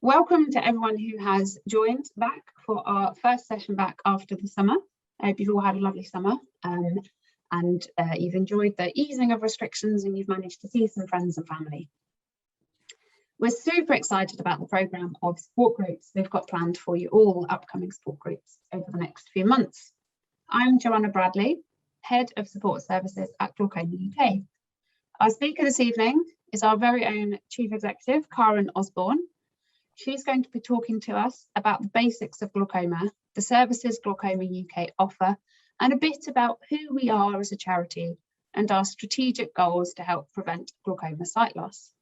Welcome to everyone who has joined back for our first session back after the summer. I hope you've all had a lovely summer and you've enjoyed the easing of restrictions and you've managed to see some friends and family. We're super excited about the programme of support groups we've got planned for you all, upcoming support groups over the next few months. I'm Joanna Bradley, Head of Support Services at Glaucoma UK. Our speaker this evening is our very own Chief Executive, Karen Osborn. She's going to be talking to us about the basics of glaucoma, the services Glaucoma UK offer, and a bit about who we are as a charity and our strategic goals to help prevent glaucoma sight loss.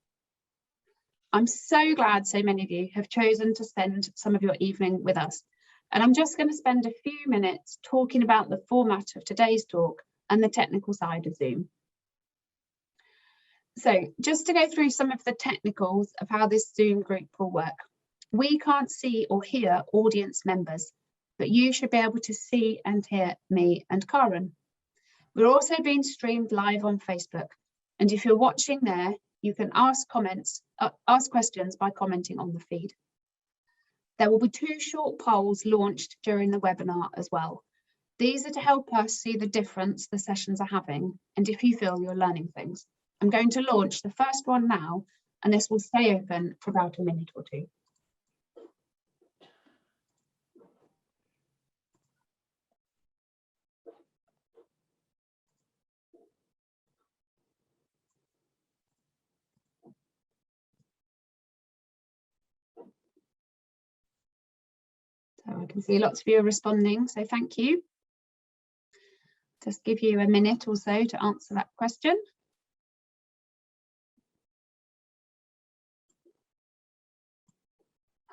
I'm so glad so many of you have chosen to spend some of your evening with us, and I'm just going to spend a few minutes talking about the format of today's talk and the technical side of Zoom. So just to go through some of the technicals of how this Zoom group will work. We can't see or hear audience members, but you should be able to see and hear me and Karen. We're also being streamed live on Facebook, and if you're watching there, you can ask questions by commenting on the feed. There will be 2 short polls launched during the webinar as well. These are to help us see the difference the sessions are having, and if you feel you're learning things. I'm going to launch the first one now, and this will stay open for about a minute or 2. So I can see lots of you are responding, so thank you. Just give you a minute or so to answer that question.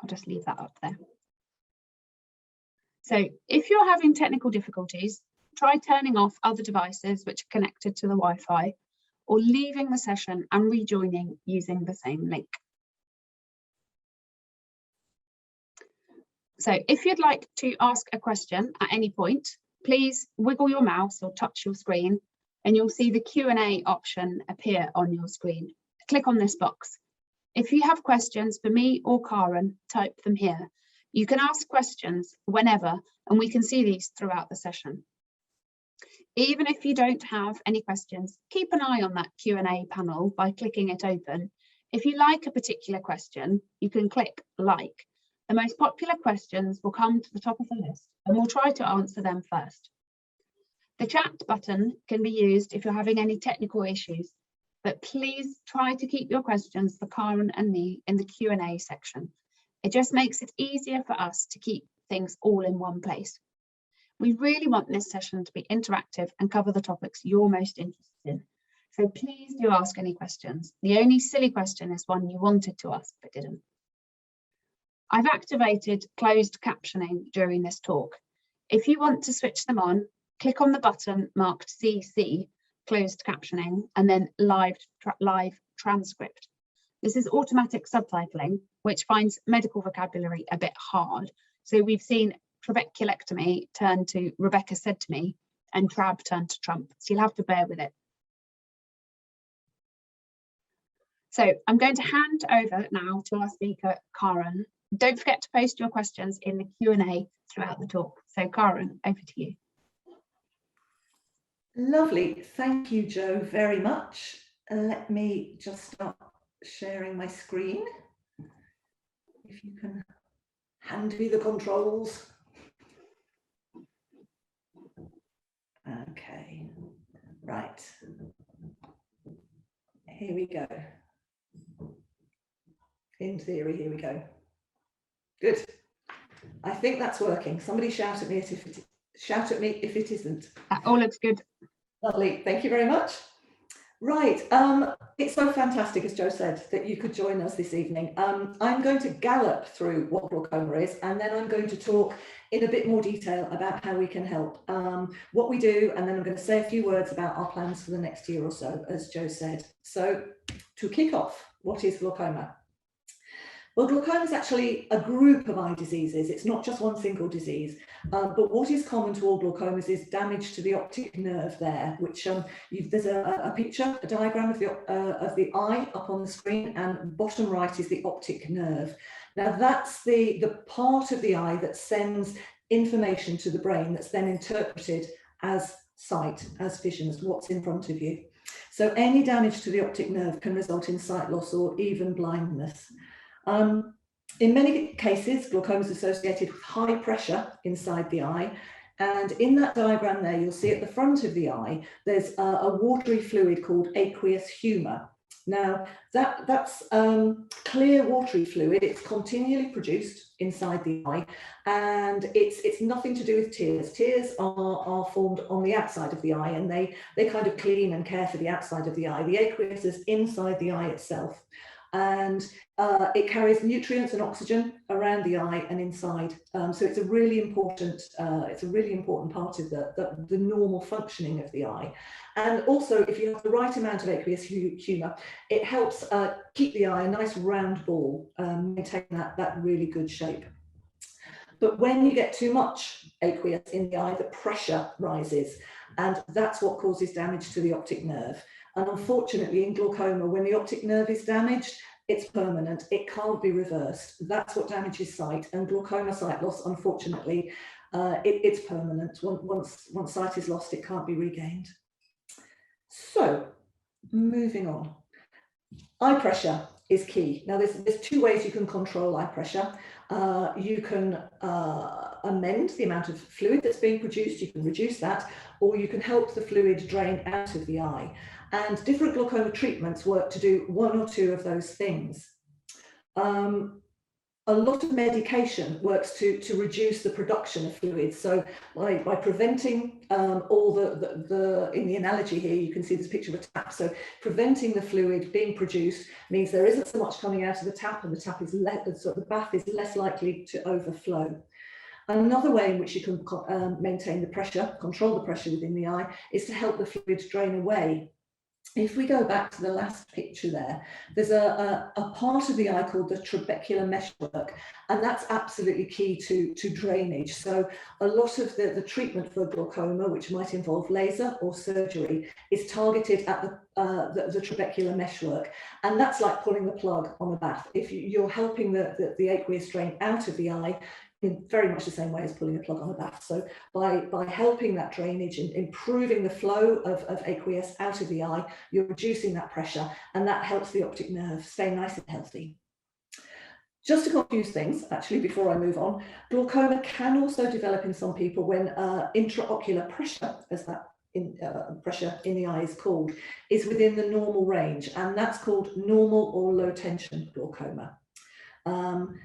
I'll just leave that up there. So if you're having technical difficulties, try turning off other devices which are connected to the Wi-Fi or leaving the session and rejoining using the same link. So if you'd like to ask a question at any point, please wiggle your mouse or touch your screen and you'll see the Q&A option appear on your screen. Click on this box. If you have questions for me or Karen, type them here. You can ask questions whenever, and we can see these throughout the session. Even if you don't have any questions, keep an eye on that Q&A panel by clicking it open. If you like a particular question, you can click like. The most popular questions will come to the top of the list, and we'll try to answer them first. The chat button can be used if you're having any technical issues, but please try to keep your questions for Karen and me in the Q&A section. It just makes it easier for us to keep things all in one place. We really want this session to be interactive and cover the topics you're most interested in. So please do ask any questions. The only silly question is one you wanted to ask but didn't. I've activated closed captioning during this talk. If you want to switch them on, click on the button marked CC, closed captioning, and then live transcript. This is automatic subtitling, which finds medical vocabulary a bit hard. So we've seen trabeculectomy turn to Rebecca said to me, and Crabb turn to Trump. So you'll have to bear with it. So I'm going to hand over now to our speaker, Karen. Don't forget to post your questions in the Q&A throughout the talk. So Karen, over to you. Lovely, thank you, Jo, very much. Let me just start sharing my screen. If you can hand me the controls. Okay, right. Here we go. In theory, here we go. Good. I think that's working. Somebody shout at me if it isn't. That all looks good. Lovely, thank you very much. Right, it's so fantastic, as Jo said, that you could join us this evening. I'm going to gallop through what glaucoma is, and then I'm going to talk in a bit more detail about how we can help, what we do, and then I'm going to say a few words about our plans for the next year or so, as Jo said. So, to kick off, what is glaucoma? Well, glaucoma is actually a group of eye diseases. It's not just one single disease. But what is common to all glaucomas is damage to the optic nerve there, which there's a picture, a diagram of the eye up on the screen, and bottom right is the optic nerve. Now that's the part of the eye that sends information to the brain that's then interpreted as sight, as vision, as what's in front of you. So any damage to the optic nerve can result in sight loss or even blindness. In many cases, glaucoma is associated with high pressure inside the eye. And in that diagram there, you'll see at the front of the eye, there's a watery fluid called aqueous humor. Now, that's clear watery fluid. It's continually produced inside the eye, and it's nothing to do with tears. Tears are formed on the outside of the eye, and they kind of clean and care for the outside of the eye. The aqueous is inside the eye itself, and it carries nutrients and oxygen around the eye and inside. So it's a really important part of the normal functioning of the eye. And also, if you have the right amount of aqueous humor, it helps keep the eye a nice round ball, maintain that really good shape. But when you get too much aqueous in the eye, the pressure rises, and that's what causes damage to the optic nerve. And unfortunately, in glaucoma, when the optic nerve is damaged, it's permanent. It can't be reversed. That's what damages sight. And glaucoma sight loss, unfortunately, it's permanent. Once sight is lost, it can't be regained. So, moving on. Eye pressure is key. Now, there's two ways you can control eye pressure. You can amend the amount of fluid that's being produced. You can reduce that, or you can help the fluid drain out of the eye. And different glaucoma treatments work to do one or two of those things. A lot of medication works to reduce the production of fluids. So by preventing all in the analogy here, you can see this picture of a tap. So preventing the fluid being produced means there isn't so much coming out of the tap, and the tap is the bath is less likely to overflow. Another way in which you can maintain the pressure, control the pressure within the eye, is to help the fluid drain away. If we go back to the last picture there, there's a part of the eye called the trabecular meshwork, and that's absolutely key to drainage. So a lot of the treatment for glaucoma, which might involve laser or surgery, is targeted at the trabecular meshwork, and that's like pulling the plug on a bath. If you're helping the aqueous drain out of the eye, in very much the same way as pulling a plug on a bath. So by helping that drainage and improving the flow of aqueous out of the eye, you're reducing that pressure, and that helps the optic nerve stay nice and healthy. Just to confuse things, actually, before I move on, glaucoma can also develop in some people when intraocular pressure, as that pressure in the eye is called, is within the normal range, and that's called normal or low tension glaucoma.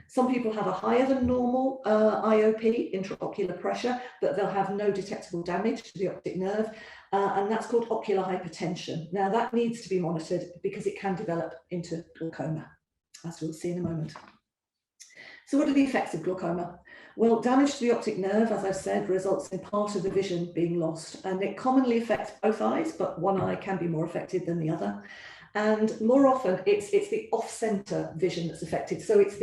Some people have a higher than normal IOP, intraocular pressure, but they'll have no detectable damage to the optic nerve, and that's called ocular hypertension. Now that needs to be monitored because it can develop into glaucoma, as we'll see in a moment. So what are the effects of glaucoma? Well, damage to the optic nerve, as I've said, results in part of the vision being lost, and it commonly affects both eyes, but one eye can be more affected than the other. And more often, it's the off-center vision that's affected. So it's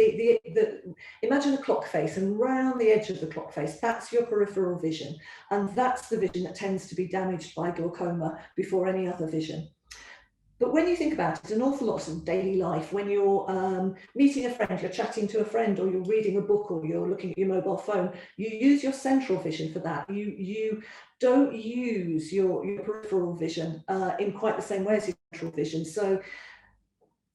imagine a clock face, and round the edge of the clock face, that's your peripheral vision. And that's the vision that tends to be damaged by glaucoma before any other vision. But when you think about it, an awful lot of daily life, when you're meeting a friend, you're chatting to a friend, or you're reading a book, or you're looking at your mobile phone, you use your central vision for that. You don't use your peripheral vision in quite the same way as your central vision. So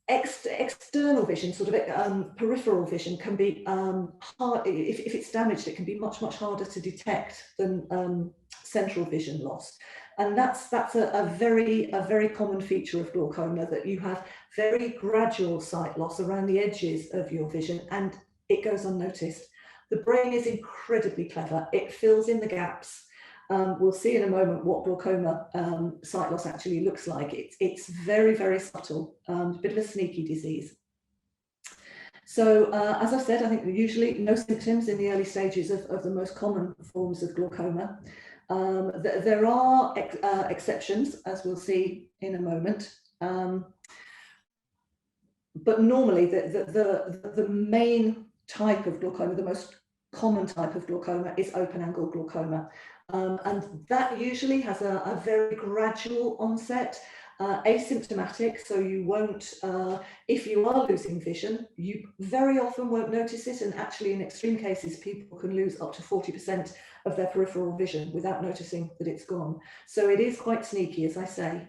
external vision, sort of peripheral vision, can be hard. If it's damaged, it can be much harder to detect than central vision loss. And that's a very common feature of glaucoma, that you have very gradual sight loss around the edges of your vision, and it goes unnoticed. The brain is incredibly clever. It fills in the gaps. We'll see in a moment what glaucoma sight loss actually looks like. It's very subtle, a bit of a sneaky disease. So as I've said, I think usually no symptoms in the early stages of the most common forms of glaucoma. There are exceptions, as we'll see in a moment. but normally the main type of glaucoma, the most common type of glaucoma, is open angle glaucoma. And that usually has a very gradual onset, asymptomatic, so you won't, if you are losing vision, you very often won't notice it, and actually in extreme cases people can lose up to 40% of their peripheral vision without noticing that it's gone. So it is quite sneaky, as I say.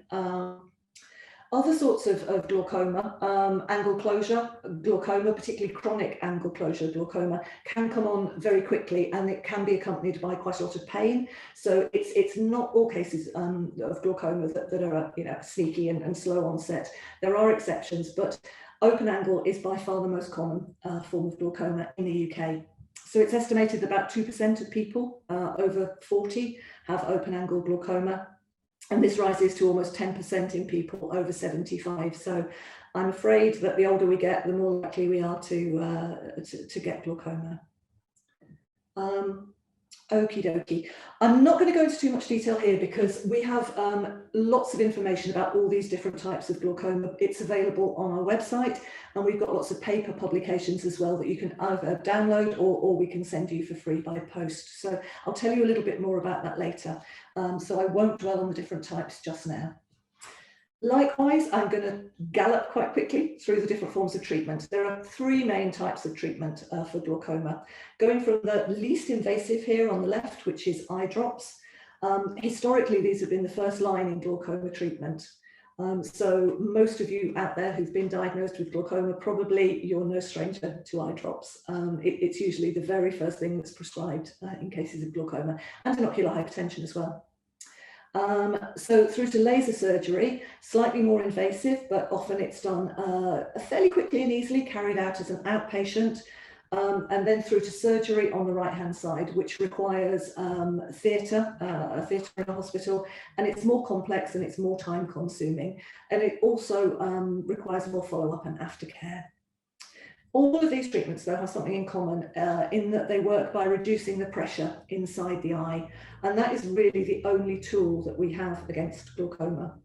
Other sorts of glaucoma, angle closure glaucoma, particularly chronic angle closure glaucoma, can come on very quickly, and it can be accompanied by quite a lot of pain. So it's not all cases of glaucoma that are sneaky and slow onset. There are exceptions, but open angle is by far the most common form of glaucoma in the UK. So it's estimated that about 2% of people over 40 have open angle glaucoma. And this rises to almost 10% in people over 75. So I'm afraid that the older we get, the more likely we are to get glaucoma. Okie dokie. I'm not going to go into too much detail here because we have lots of information about all these different types of glaucoma. It's available on our website, and we've got lots of paper publications as well that you can either download or we can send you for free by post. So I'll tell you a little bit more about that later. So I won't dwell on the different types just now. Likewise, I'm going to gallop quite quickly through the different forms of treatment. There are three main types of treatment for glaucoma, going from the least invasive here on the left, which is eye drops. Historically, these have been the first line in glaucoma treatment. So most of you out there who've been diagnosed with glaucoma, probably you're no stranger to eye drops. It's usually the very first thing that's prescribed in cases of glaucoma, and ocular hypertension as well. So through to laser surgery, slightly more invasive, but often it's done fairly quickly and easily, carried out as an outpatient, and then through to surgery on the right-hand side, which requires a theatre in a hospital, and it's more complex and it's more time-consuming, and it also requires more follow-up and aftercare. All of these treatments, though, have something in common in that they work by reducing the pressure inside the eye. And that is really the only tool that we have against glaucoma.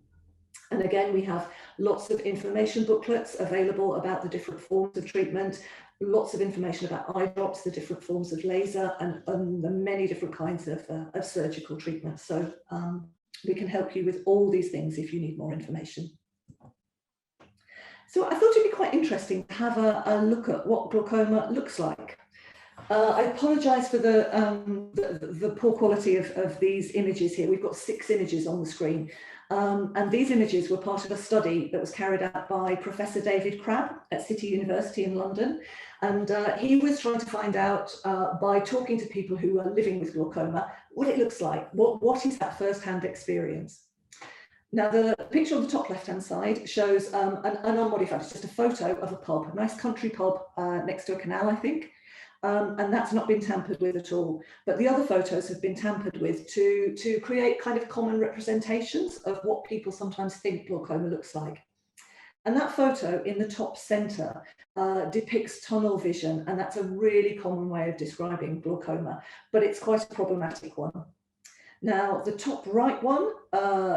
And again, we have lots of information booklets available about the different forms of treatment, lots of information about eye drops, the different forms of laser, and the many different kinds of surgical treatment. So we can help you with all these things if you need more information. So I thought it'd be quite interesting to have a look at what glaucoma looks like. I apologise for the poor quality of these images here. We've got 6 images on the screen. And these images were part of a study that was carried out by Professor David Crabb at City University in London. And he was trying to find out by talking to people who are living with glaucoma, what it looks like. What is that first-hand experience? Now, the picture on the top left-hand side shows an unmodified, it's just a photo of a pub, a nice country pub next to a canal, I think. And that's not been tampered with at all. But the other photos have been tampered with to create kind of common representations of what people sometimes think glaucoma looks like. And that photo in the top centre depicts tunnel vision, and that's a really common way of describing glaucoma, but it's quite a problematic one. Now, the top right one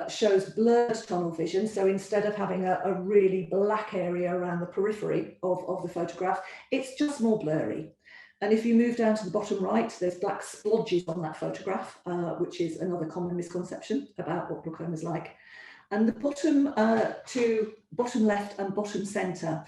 shows blurred tunnel vision. So instead of having a really black area around the periphery of the photograph, it's just more blurry. And if you move down to the bottom right, there's black splodges on that photograph, which is another common misconception about what glaucoma is like. And the bottom left and bottom centre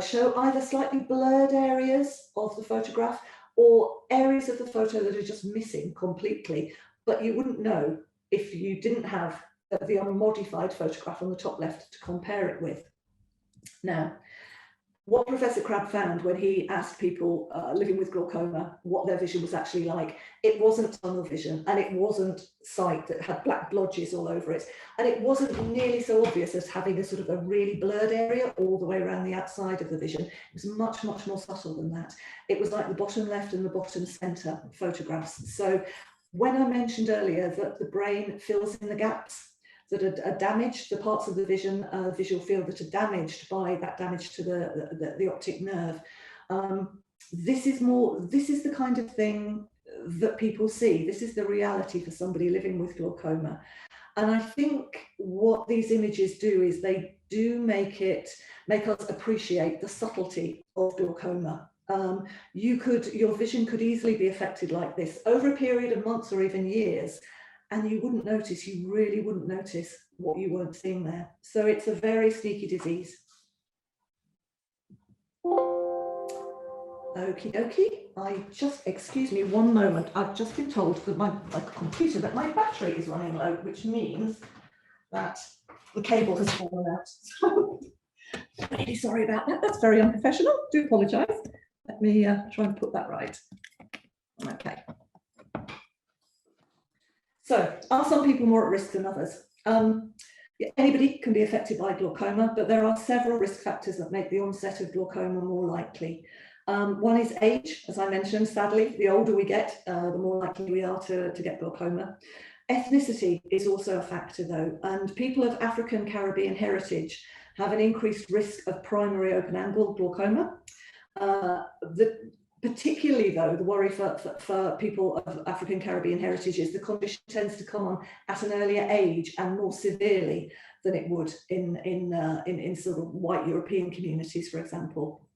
show either slightly blurred areas of the photograph or areas of the photo that are just missing completely. But you wouldn't know if you didn't have the unmodified photograph on the top left to compare it with. Now, what Professor Crabb found when he asked people living with glaucoma what their vision was actually like, it wasn't tunnel vision, and it wasn't sight that had black blotches all over it, and it wasn't nearly so obvious as having a sort of a really blurred area all the way around the outside of the vision. It was much, much more subtle than that. It was like the bottom left and the bottom centre photographs. So when I mentioned earlier that the brain fills in the gaps that are damaged, the parts of the visual field that are damaged by that damage to the optic nerve, this is the kind of thing that people see. This is the reality for somebody living with glaucoma. And I think what these images do is they do make us appreciate the subtlety of glaucoma. Your vision could easily be affected like this over a period of months or even years, and you wouldn't notice, you really wouldn't notice what you weren't seeing there. So it's a very sneaky disease. Okie dokie, excuse me one moment. I've just been told that my computer that my battery is running low, which means that the cable has fallen out. So, really sorry about that. That's very unprofessional. Do apologise. Let me try and put that right. Okay. So, are some people more at risk than others? Anybody can be affected by glaucoma, but there are several risk factors that make the onset of glaucoma more likely. One is age, as I mentioned. Sadly, the older we get, the more likely we are to get glaucoma. Ethnicity is also a factor though, and people of African Caribbean heritage have an increased risk of primary open angle glaucoma. Particularly though, the worry for people of African Caribbean heritage is the condition tends to come on at an earlier age and more severely than it would in sort of white European communities, for example.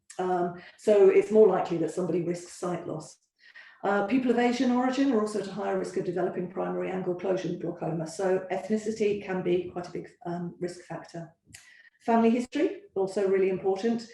So it's more likely that somebody risks sight loss. People of Asian origin are also at a higher risk of developing primary angle closure glaucoma, so ethnicity can be quite a big risk factor. Family history, also really important.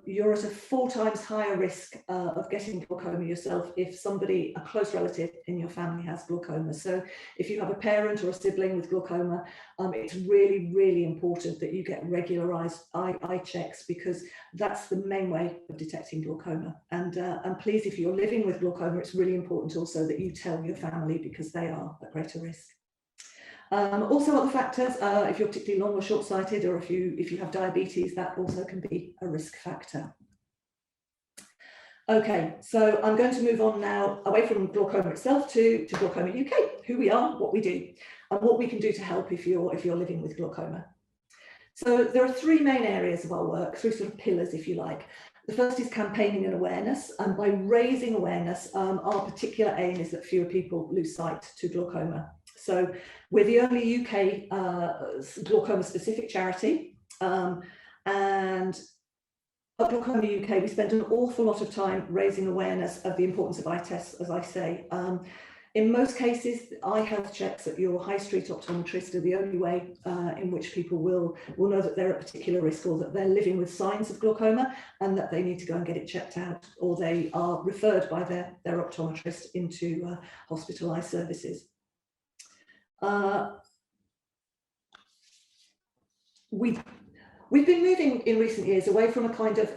You're at a 4 times higher risk of getting glaucoma yourself if somebody, a close relative in your family, has glaucoma. So if you have a parent or a sibling with glaucoma, it's really, really important that you get regularized eye checks, because that's the main way of detecting glaucoma. And please, if you're living with glaucoma, it's really important also that you tell your family, because they are at greater risk. Also other factors, if you're particularly long or short-sighted, or if you have diabetes, that also can be a risk factor. Okay, so I'm going to move on now away from glaucoma itself to Glaucoma UK, who we are, what we do, and what we can do to help if you're living with glaucoma. So there are 3 main areas of our work, 3 sort of pillars, if you like. The first is campaigning and awareness, and by raising awareness, our particular aim is that fewer people lose sight to glaucoma. So we're the only UK glaucoma-specific charity, and at Glaucoma UK, we spend an awful lot of time raising awareness of the importance of eye tests, as I say. In most cases, eye health checks at your high street optometrist are the only way in which people will know that they're at particular risk, or that they're living with signs of glaucoma and that they need to go and get it checked out, or they are referred by their optometrist into hospital eye services. We've been moving in recent years away from a kind of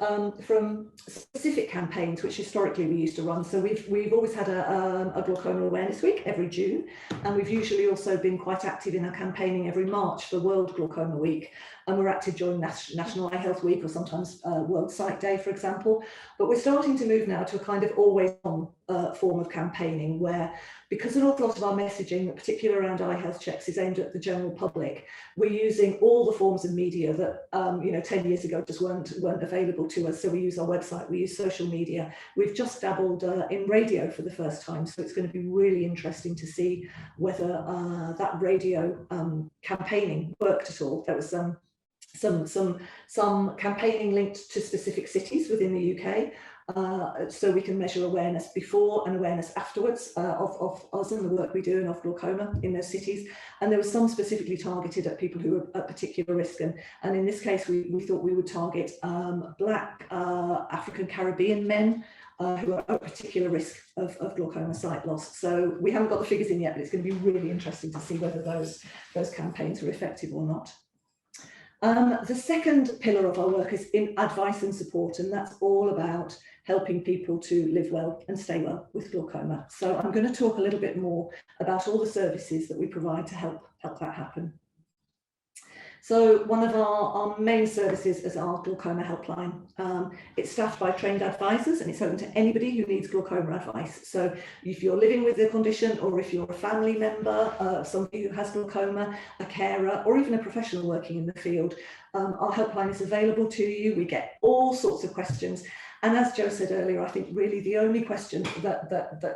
from specific campaigns, which historically we used to run. So we've always had a glaucoma awareness week every June, and we've usually also been quite active in our campaigning every March for World Glaucoma Week, and we're active during National Eye Health Week, or sometimes World Sight Day, for example. But we're starting to move now to a kind of always-on form of campaigning, where, because an awful lot of our messaging, particularly around eye health checks, is aimed at the general public, we're using all the forms of media that 10 years ago just weren't available to us. So we use our website, we use social media. We've just dabbled in radio for the first time, so it's going to be really interesting to see whether that radio campaigning worked at all. There was some campaigning linked to specific cities within the UK. So we can measure awareness before and awareness afterwards of us and the work we do and of glaucoma in those cities. And there was some specifically targeted at people who are at particular risk. And in this case, we thought we would target Black African Caribbean men who are at particular risk of glaucoma sight loss. So we haven't got the figures in yet, but it's going to be really interesting to see whether those campaigns are effective or not. The second pillar of our work is in advice and support, and that's all about helping people to live well and stay well with glaucoma. So I'm going to talk a little bit more about all the services that we provide to help that happen. So one of our main services is our Glaucoma Helpline. It's staffed by trained advisors, and it's open to anybody who needs glaucoma advice. So if you're living with the condition, or if you're a family member, somebody who has glaucoma, a carer, or even a professional working in the field, our helpline is available to you. We get all sorts of questions. And as Joe said earlier, I think really the only question that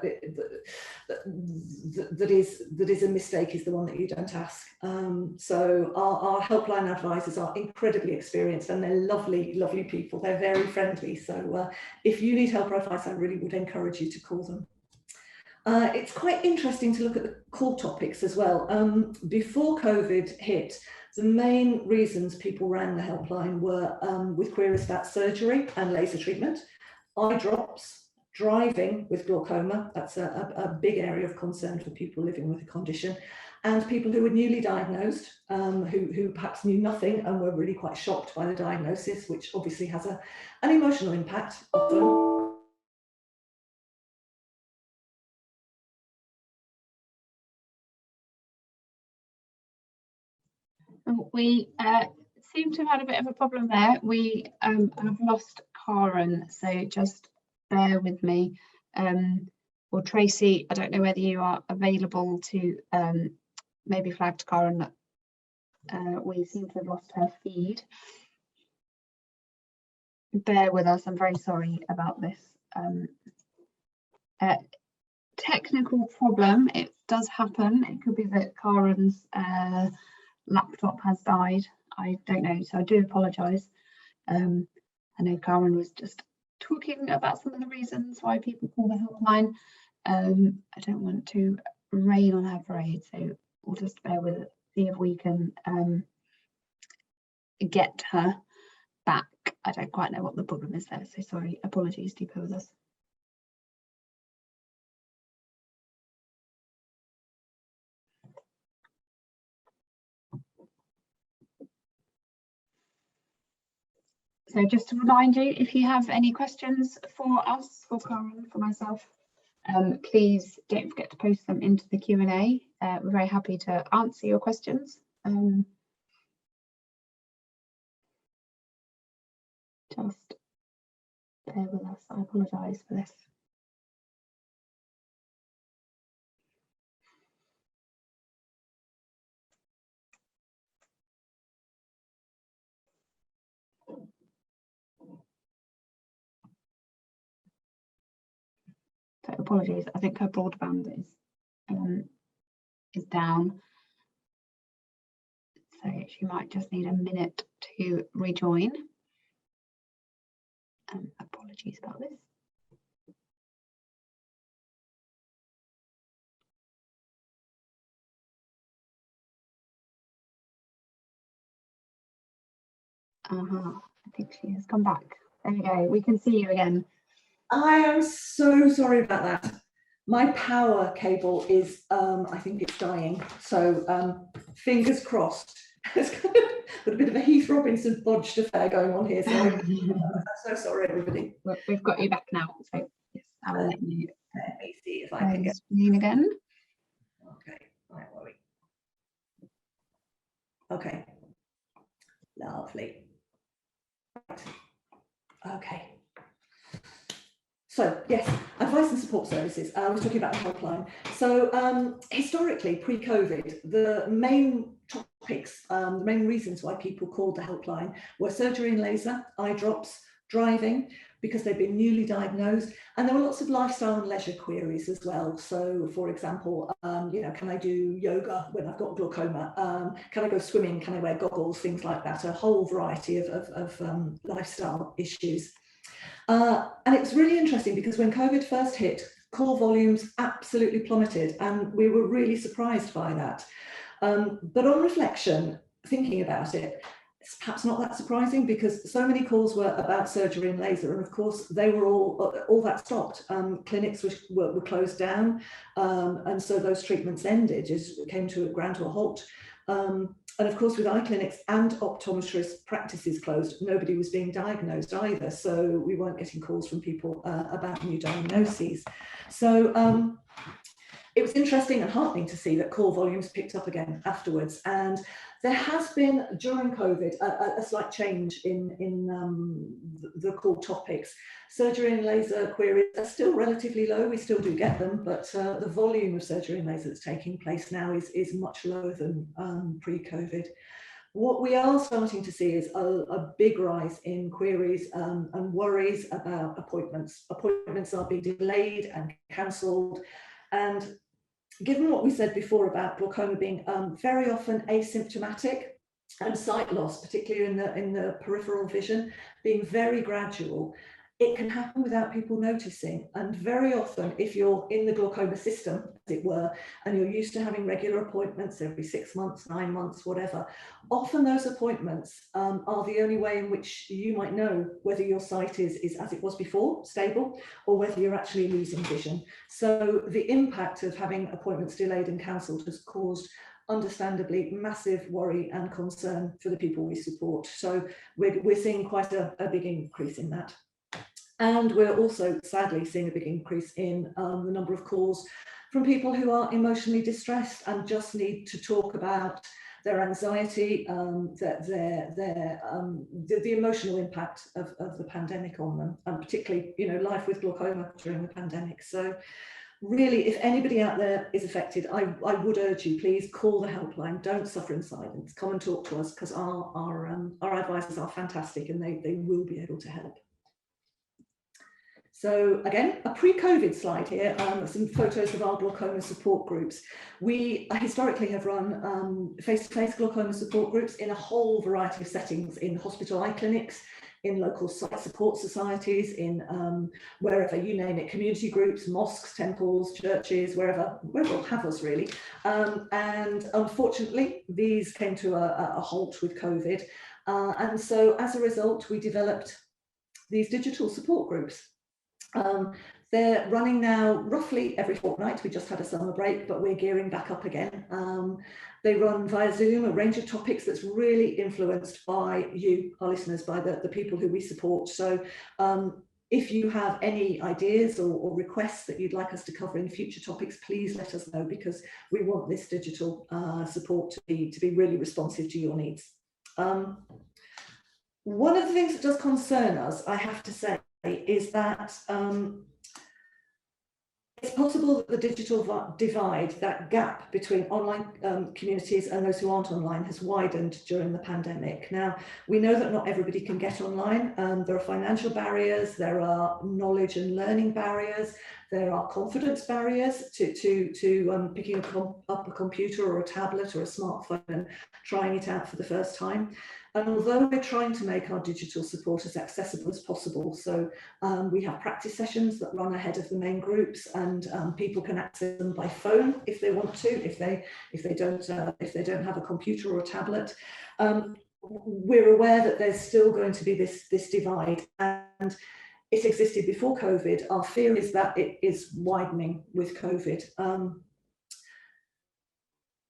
is a mistake is the one that you don't ask. So our helpline advisors are incredibly experienced, and they're lovely people. They're very friendly. So if you need help or advice, I really would encourage you to call them. It's quite interesting to look at the call topics as well. Before COVID hit, the main reasons people rang the helpline were with queries about surgery and laser treatment, eye drops, driving with glaucoma, that's a big area of concern for people living with the condition, and people who were newly diagnosed, who perhaps knew nothing and were really quite shocked by the diagnosis, which obviously has an emotional impact often. We seem to have had a bit of a problem there. We have lost Karen, so just bear with me. Or Tracy, I don't know whether you are available to maybe flag to Karen that we seem to have lost her feed. Bear with us, I'm very sorry about this. Technical problem, it does happen. It could be that Karen's laptop has died. I don't know, so I do apologise. I know Karen was just talking about some of the reasons why people call the helpline. I don't want to rain on her parade, so we'll just bear with it, see if we can get her back. I don't quite know what the problem is there, so sorry, apologies, do bear with us. So just to remind you, if you have any questions for us, for Karen, for myself, please don't forget to post them into the Q&A. We're very happy to answer your questions. Just bear with us, I apologise for this. So apologies, I think her broadband is down. So she might just need a minute to rejoin. Apologies about this. I think she has come back. There we go, we can see you again. I am so sorry about that. My power cable is, I think it's dying. So fingers crossed. It's got a bit of a Heath Robinson bodged affair going on here. So I'm so sorry, everybody. We've got you back now. So yes, I'll let you see if I can get screen again. Okay, right, worry. Okay, lovely. Right. Okay. So yes, advice and support services. I was talking about the helpline. So historically, pre-COVID, the main topics, the main reasons why people called the helpline were surgery and laser, eye drops, driving, because they'd been newly diagnosed, and there were lots of lifestyle and leisure queries as well. So, for example, you know, can I do yoga when I've got glaucoma? Can I go swimming? Can I wear goggles? Things like that. A whole variety of lifestyle issues. And it was really interesting because when COVID first hit, call volumes absolutely plummeted, and we were really surprised by that. But on reflection, thinking about it, it's perhaps not that surprising because so many calls were about surgery and laser, and of course they were all that stopped. Clinics were closed down, and so those treatments ended, just came to a halt. And of course, with eye clinics and optometrist practices closed, nobody was being diagnosed either. So we weren't getting calls from people about new diagnoses. So it was interesting and heartening to see that call volumes picked up again afterwards. And there has been, during COVID, a slight change in the call topics. Surgery and laser queries are still relatively low. We still do get them, but the volume of surgery and laser that's taking place now is much lower than pre-COVID. What we are starting to see is a big rise in queries and worries about appointments. Appointments are being delayed and cancelled. And given what we said before about glaucoma being very often asymptomatic and sight loss, particularly in the peripheral vision, being very gradual, it can happen without people noticing. And very often, if you're in the glaucoma system, as it were, and you're used to having regular appointments every 6 months, 9 months, whatever, often those appointments are the only way in which you might know whether your sight is as it was before, stable, or whether you're actually losing vision. So the impact of having appointments delayed and cancelled has caused, understandably, massive worry and concern for the people we support. So we're seeing quite a big increase in that. And we're also sadly seeing a big increase in the number of calls from people who are emotionally distressed and just need to talk about their anxiety, the emotional impact of the pandemic on them, and particularly, you know, life with glaucoma during the pandemic. So really, if anybody out there is affected, I would urge you, please call the helpline. Don't suffer in silence. Come and talk to us, because our advisors are fantastic and they will be able to help. So again, a pre-COVID slide here, some photos of our glaucoma support groups. We historically have run face-to-face glaucoma support groups in a whole variety of settings, in hospital eye clinics, in local site support societies, in wherever, you name it, community groups, mosques, temples, churches, wherever will have us really. And unfortunately, these came to a halt with COVID. And so as a result, we developed these digital support groups. They're running now roughly every fortnight. We just had a summer break, but we're gearing back up again. They run via Zoom, a range of topics that's really influenced by you, our listeners, by the people who we support. So if you have any ideas or requests that you'd like us to cover in future topics, please let us know, because we want this digital support to be really responsive to your needs. One of the things that does concern us, I have to say, is that it's possible that the digital divide, that gap between online communities and those who aren't online, has widened during the pandemic. Now, we know that not everybody can get online. There are financial barriers, there are knowledge and learning barriers, there are confidence barriers to picking up a computer or a tablet or a smartphone and trying it out for the first time. And although we're trying to make our digital support as accessible as possible, so we have practice sessions that run ahead of the main groups, and people can access them by phone if they want to, if they don't have a computer or a tablet. We're aware that there's still going to be this divide, and it existed before COVID. Our fear is that it is widening with COVID.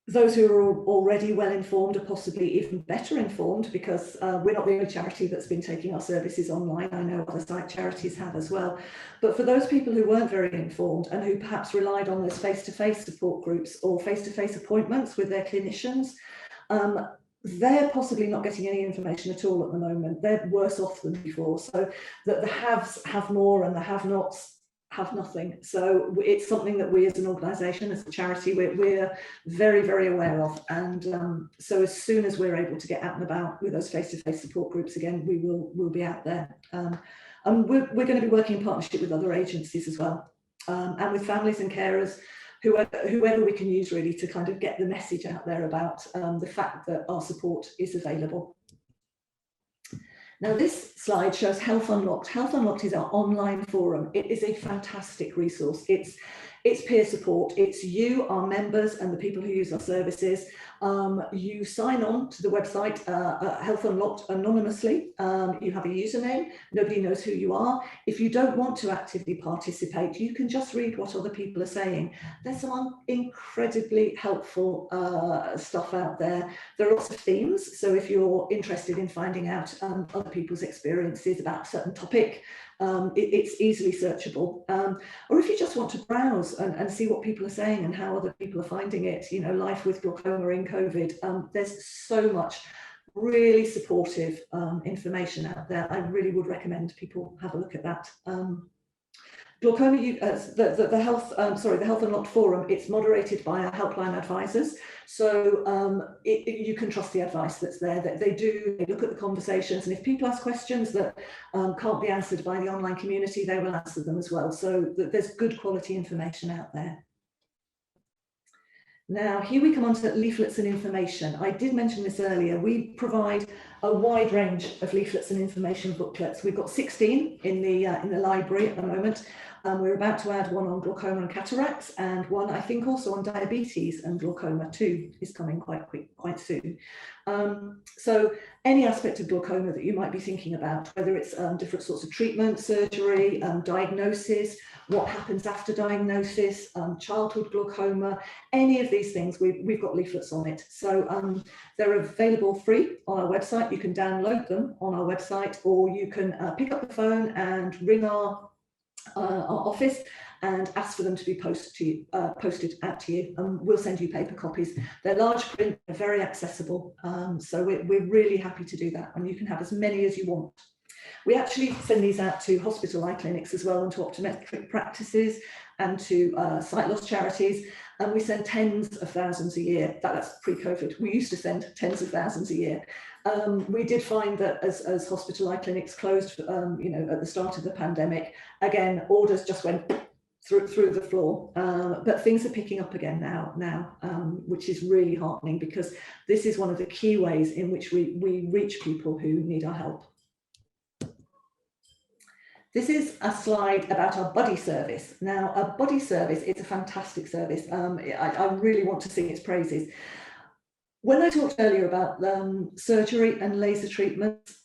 Those who are already well informed are possibly even better informed, because we're not the only charity that's been taking our services online. I know other site charities have as well. But for those people who weren't very informed and who perhaps relied on those face-to-face support groups or face-to-face appointments with their clinicians, they're possibly not getting any information at all at the moment. They're worse off than before. So that the haves have more and the have-nots have nothing. So it's something that we as an organisation, as a charity, we're very, very aware of. And so as soon as we're able to get out and about with those face-to-face support groups again, we'll be out there. And we're going to be working in partnership with other agencies as well, and with families and carers, whoever we can use really, to kind of get the message out there about the fact that our support is available. Now, this slide shows Health Unlocked. Health Unlocked is our online forum. It is a fantastic resource. It's peer support. It's you, our members, and the people who use our services. You sign on to the website, Health Unlocked, anonymously. You have a username. Nobody knows who you are. If you don't want to actively participate, you can just read what other people are saying. There's some incredibly helpful stuff out there. There are lots of themes. So if you're interested in finding out other people's experiences about a certain topic, it's easily searchable. Or if you just want to browse and see what people are saying and how other people are finding it, you know, life with glaucoma in COVID, there's so much really supportive information out there. I really would recommend people have a look at that. Glaucoma, the Health Unlocked Forum, it's moderated by our helpline advisors. So you can trust the advice that's there, that they look at the conversations, and if people ask questions that can't be answered by the online community, they will answer them as well. So there's good quality information out there. Now, here we come on to leaflets and information. I did mention this earlier. We provide a wide range of leaflets and information booklets. We've got 16 in the library at the moment. We're about to add one on glaucoma and cataracts, and one I think also on diabetes and glaucoma too is coming quite soon. So any aspect of glaucoma that you might be thinking about, whether it's different sorts of treatment, surgery, diagnosis, what happens after diagnosis, childhood glaucoma, any of these things, we've got leaflets on it. So they're available free on our website. You can download them on our website, or you can pick up the phone and ring our office and ask for them to be posted out to you, and we'll send you paper copies. They're large print, they're very accessible, so we're really happy to do that, and you can have as many as you want. We actually send these out to hospital eye clinics as well, and to optometric practices, and to sight loss charities, and we send tens of thousands a year. That's pre-COVID. We used to send tens of thousands a year. We did find that as hospital eye clinics closed, at the start of the pandemic, again, orders just went through the floor. But things are picking up again now, which is really heartening, because this is one of the key ways in which we reach people who need our help. This is a slide about our buddy service. Now, a buddy service, it's a fantastic service. I really want to sing its praises. When I talked earlier about surgery and laser treatments,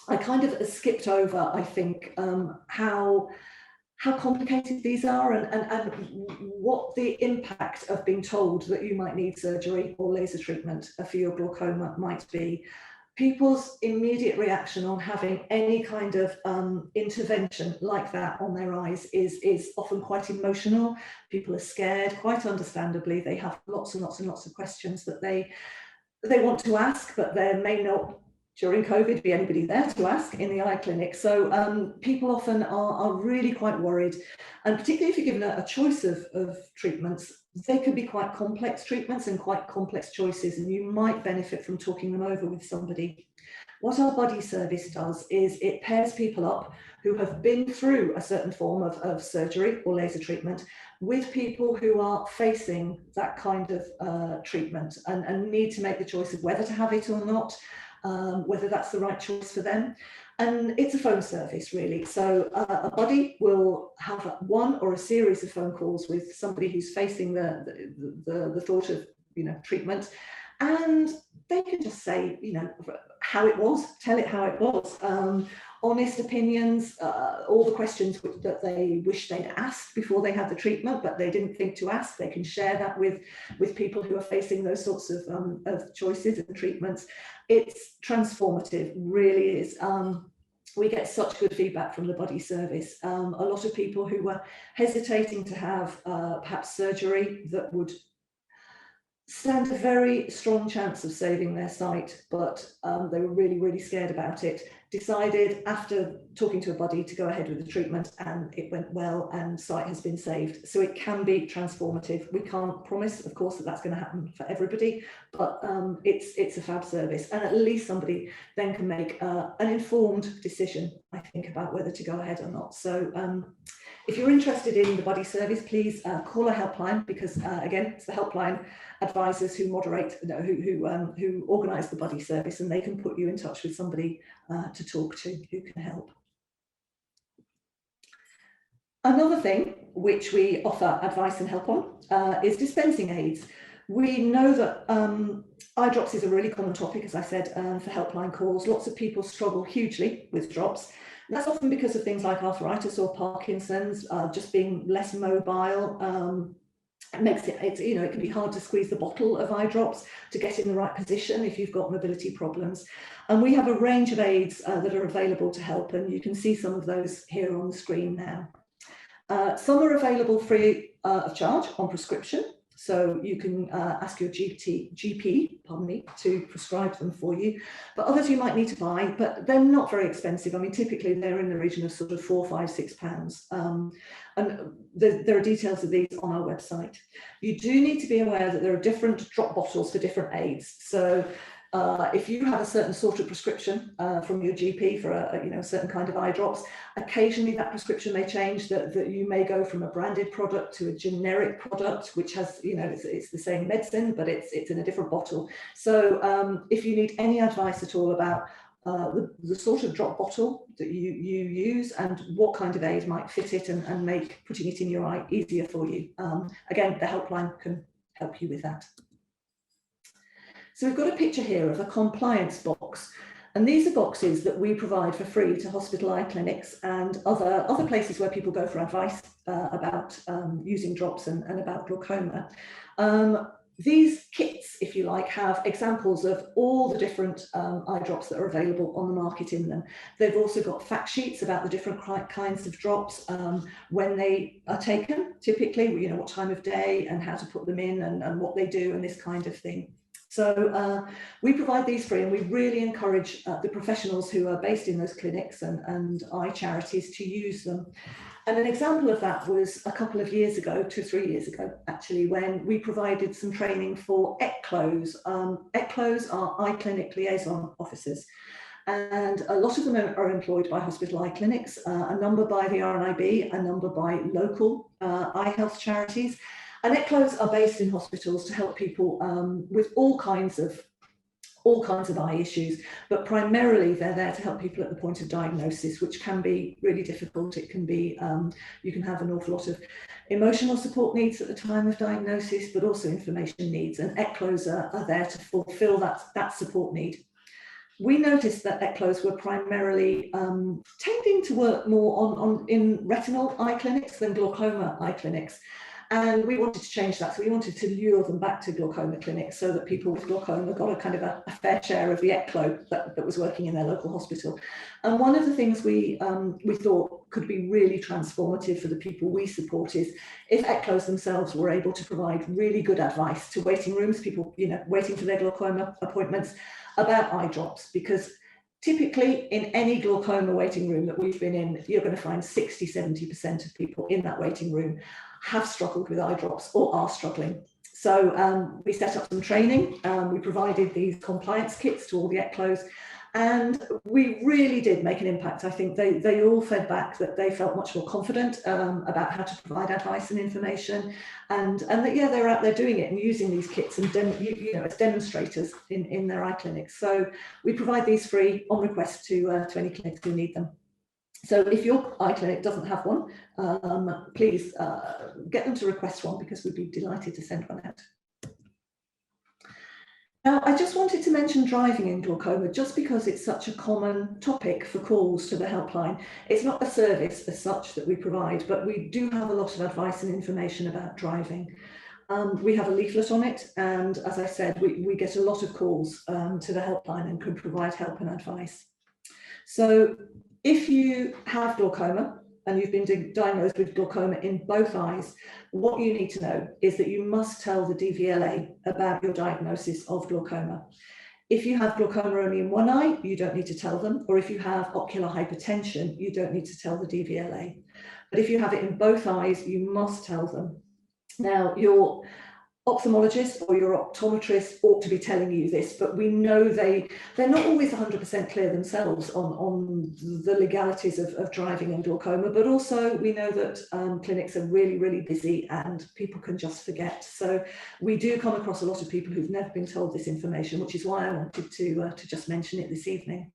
I kind of skipped over, I think, how complicated these are, and what the impact of being told that you might need surgery or laser treatment for your glaucoma might be. People's immediate reaction on having any kind of intervention like that on their eyes is often quite emotional. People are scared, quite understandably. They have lots and lots and lots of questions that they want to ask, but there may not, during COVID, be anybody there to ask in the eye clinic. So people often are really quite worried, and particularly if you're given a choice of treatments, they can be quite complex treatments and quite complex choices, and you might benefit from talking them over with somebody. What our buddy service does is it pairs people up who have been through a certain form of surgery or laser treatment with people who are facing that kind of treatment and need to make the choice of whether to have it or not, whether that's the right choice for them. And it's a phone service, really. So a buddy will have one or a series of phone calls with somebody who's facing the thought of treatment, and they can just say how it was, tell it how it was, honest opinions, all the questions that they wish they'd asked before they had the treatment but they didn't think to ask. They can share that with people who are facing those sorts of choices and treatments. It's transformative, really is. We get such good feedback from the buddy service. A lot of people who were hesitating to have perhaps surgery that would stand a very strong chance of saving their sight, but they were really, really scared about it, decided after talking to a buddy to go ahead with the treatment, and it went well and sight has been saved. So it can be transformative. We can't promise, of course, that that's going to happen for everybody, but it's a fab service, and at least somebody then can make an informed decision, I think, about whether to go ahead or not. So if you're interested in the buddy service, please call a helpline, because again, it's the helpline advisors who moderate, who organise the buddy service, and they can put you in touch with somebody to talk to who can help. Another thing which we offer advice and help on is dispensing aids. We know that eye drops is a really common topic, as I said, for helpline calls. Lots of people struggle hugely with drops. And that's often because of things like arthritis or Parkinson's, just being less mobile. It makes it can be hard to squeeze the bottle of eye drops to get in the right position if you've got mobility problems. And we have a range of aids that are available to help, and you can see some of those here on the screen now. Some are available free of charge on prescription, so you can ask your GP, to prescribe them for you. But others you might need to buy, but they're not very expensive. I mean, typically they're in the region of sort of £4, £5, £6. And there are details of these on our website. You do need to be aware that there are different drop bottles for different aids. So if you have a certain sort of prescription from your GP for a certain kind of eye drops, occasionally that prescription may change, that you may go from a branded product to a generic product, which has, it's the same medicine, but it's in a different bottle. So if you need any advice at all about the sort of drop bottle that you use and what kind of aid might fit it and make putting it in your eye easier for you, again, the helpline can help you with that. So we've got a picture here of a compliance box, and these are boxes that we provide for free to hospital eye clinics and other places where people go for advice about using drops and about glaucoma. These kits, if you like, have examples of all the different eye drops that are available on the market in them. They've also got fact sheets about the different kinds of drops, when they are taken, typically, what time of day and how to put them in and what they do and this kind of thing. So we provide these free, and we really encourage the professionals who are based in those clinics and eye charities to use them. And an example of that was a couple of years ago, 2 or 3 years ago, actually, when we provided some training for ECLOs. ECLOs are eye clinic liaison officers. And a lot of them are employed by hospital eye clinics, a number by the RNIB, a number by local eye health charities. And ECLOs are based in hospitals to help people with all kinds of eye issues, but primarily they're there to help people at the point of diagnosis, which can be really difficult. It can be, you can have an awful lot of emotional support needs at the time of diagnosis, but also information needs, and ECLOs are there to fulfill that support need. We noticed that ECLOs were primarily tending to work more in retinal eye clinics than glaucoma eye clinics. And we wanted to change that. So we wanted to lure them back to glaucoma clinics so that people with glaucoma got a kind of a fair share of the ECLO that was working in their local hospital. And one of the things we thought could be really transformative for the people we support is if ECLOs themselves were able to provide really good advice to waiting rooms, people waiting for their glaucoma appointments, about eye drops, because typically in any glaucoma waiting room that we've been in, you're going to find 60–70% of people in that waiting room have struggled with eye drops or are struggling. So we set up some training, we provided these compliance kits to all the ECLOs, and we really did make an impact. I think they all fed back that they felt much more confident about how to provide advice and information, and that they're out there doing it and using these kits and as demonstrators in their eye clinics. So we provide these free on request to any clinics who need them. So if your eye clinic doesn't have one, please get them to request one, because we'd be delighted to send one out. Now, I just wanted to mention driving in glaucoma, just because it's such a common topic for calls to the helpline. It's not a service as such that we provide, but we do have a lot of advice and information about driving. We have a leaflet on it, and as I said, we get a lot of calls to the helpline and can provide help and advice. So if you have glaucoma and you've been diagnosed with glaucoma in both eyes, what you need to know is that you must tell the DVLA about your diagnosis of glaucoma. If you have glaucoma only in one eye, you don't need to tell them, or if you have ocular hypertension, you don't need to tell the DVLA. But if you have it in both eyes, you must tell them. Now, your ophthalmologist or your optometrist ought to be telling you this, but we know they're not always 100% clear themselves on the legalities of driving and glaucoma, but also we know that clinics are really, really busy and people can just forget. So we do come across a lot of people who've never been told this information, which is why I wanted to just mention it this evening.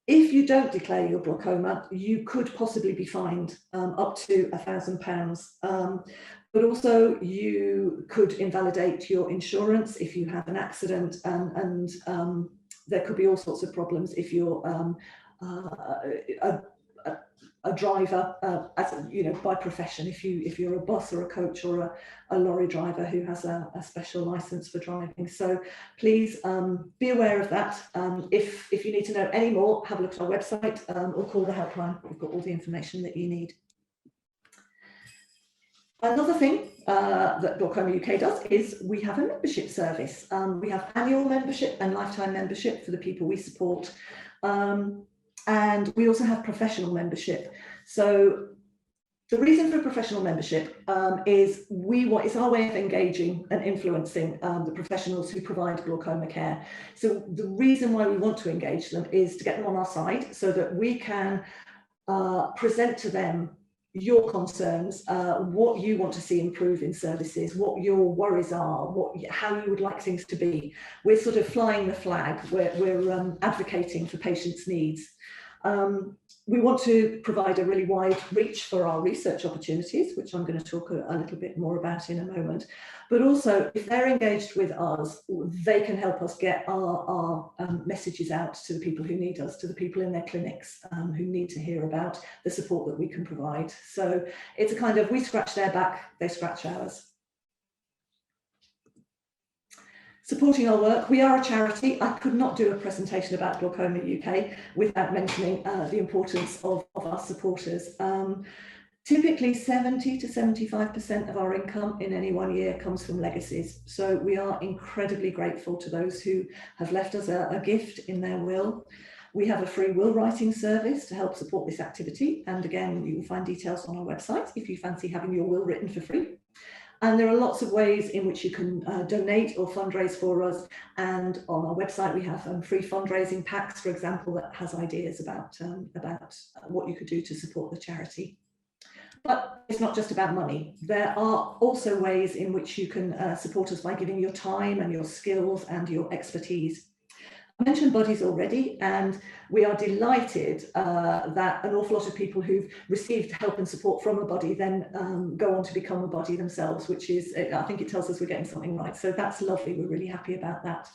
If you don't declare your glaucoma, you could possibly be fined up to £1,000. But also you could invalidate your insurance if you have an accident, and there could be all sorts of problems if you're a driver, by profession. If you're a bus or a coach or a lorry driver who has a special license for driving. So please be aware of that. If you need to know any more, have a look at our website or call the helpline. We've got all the information that you need. Another thing that Glaucoma UK does is we have a membership service. We have annual membership and lifetime membership for the people we support. And we also have professional membership. So The reason for professional membership is it's our way of engaging and influencing the professionals who provide glaucoma care. So the reason why we want to engage them is to get them on our side so that we can present to them your concerns, what you want to see improve in services, what your worries are, how you would like things to be. We're sort of flying the flag, we're advocating for patients' needs. We want to provide a really wide reach for our research opportunities, which I'm going to talk a little bit more about in a moment. But also, if they're engaged with us, they can help us get our messages out to the people who need us, to the people in their clinics who need to hear about the support that we can provide. So it's a kind of, we scratch their back, they scratch ours. Supporting our work, we are a charity. I could not do a presentation about Glaucoma UK without mentioning the importance of our supporters. Typically 70 to 75% of our income in any one year comes from legacies. So we are incredibly grateful to those who have left us a gift in their will. We have a free will writing service to help support this activity. And again, you will find details on our website if you fancy having your will written for free. And there are lots of ways in which you can donate or fundraise for us. And on our website, we have free fundraising packs, for example, that has ideas about what you could do to support the charity. But it's not just about money. There are also ways in which you can support us by giving your time and your skills and your expertise. I mentioned bodies already, and we are delighted that an awful lot of people who've received help and support from a body then go on to become a body themselves, which is, I think it tells us we're getting something right. So that's lovely. We're really happy about that.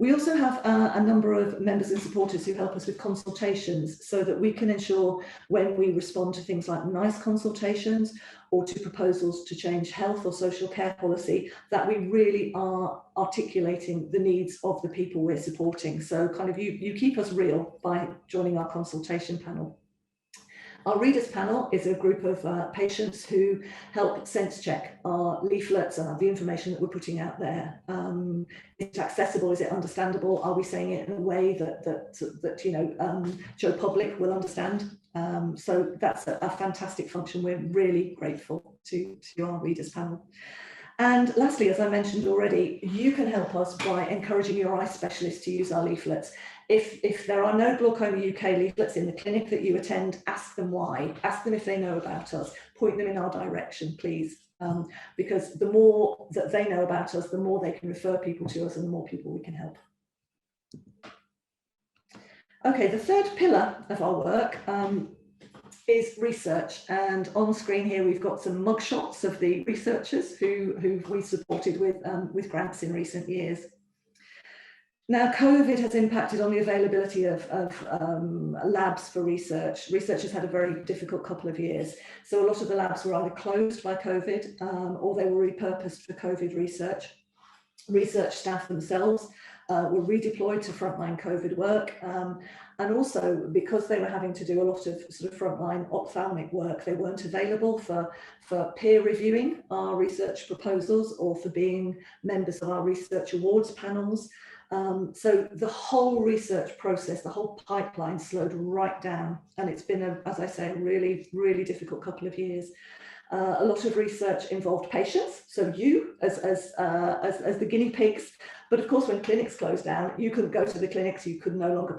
We also have a number of members and supporters who help us with consultations so that we can ensure when we respond to things like NICE consultations or to proposals to change health or social care policy, that we really are articulating the needs of the people we're supporting. So kind of you keep us real by joining our consultation panel. Our readers panel is a group of patients who help sense check our leaflets and the information that we're putting out there. Is it accessible? Is it understandable? Are we saying it in a way that you know, Joe Public will understand? So that's a fantastic function. We're really grateful to our readers panel. And lastly, as I mentioned already, you can help us by encouraging your eye specialist to use our leaflets. If there are no Glaucoma UK leaflets in the clinic that you attend, ask them why. Ask them if they know about us. Point them in our direction, please. Because the more that they know about us, the more they can refer people to us and the more people we can help. Okay, the third pillar of our work is research, and on screen here we've got some mugshots of the researchers who we supported with grants in recent years. Now, COVID has impacted on the availability of labs for research. Researchers had a very difficult couple of years. So a lot of the labs were either closed by COVID or they were repurposed for COVID research. Research staff themselves were redeployed to frontline COVID work. And also because they were having to do a lot of sort of frontline ophthalmic work, they weren't available for peer reviewing our research proposals or for being members of our research awards panels. So the whole research process, the whole pipeline slowed right down, and it's been, as I say, a really, really difficult couple of years. A lot of research involved patients, so you as the guinea pigs. But of course, when clinics closed down, you couldn't go to the clinics, you could no longer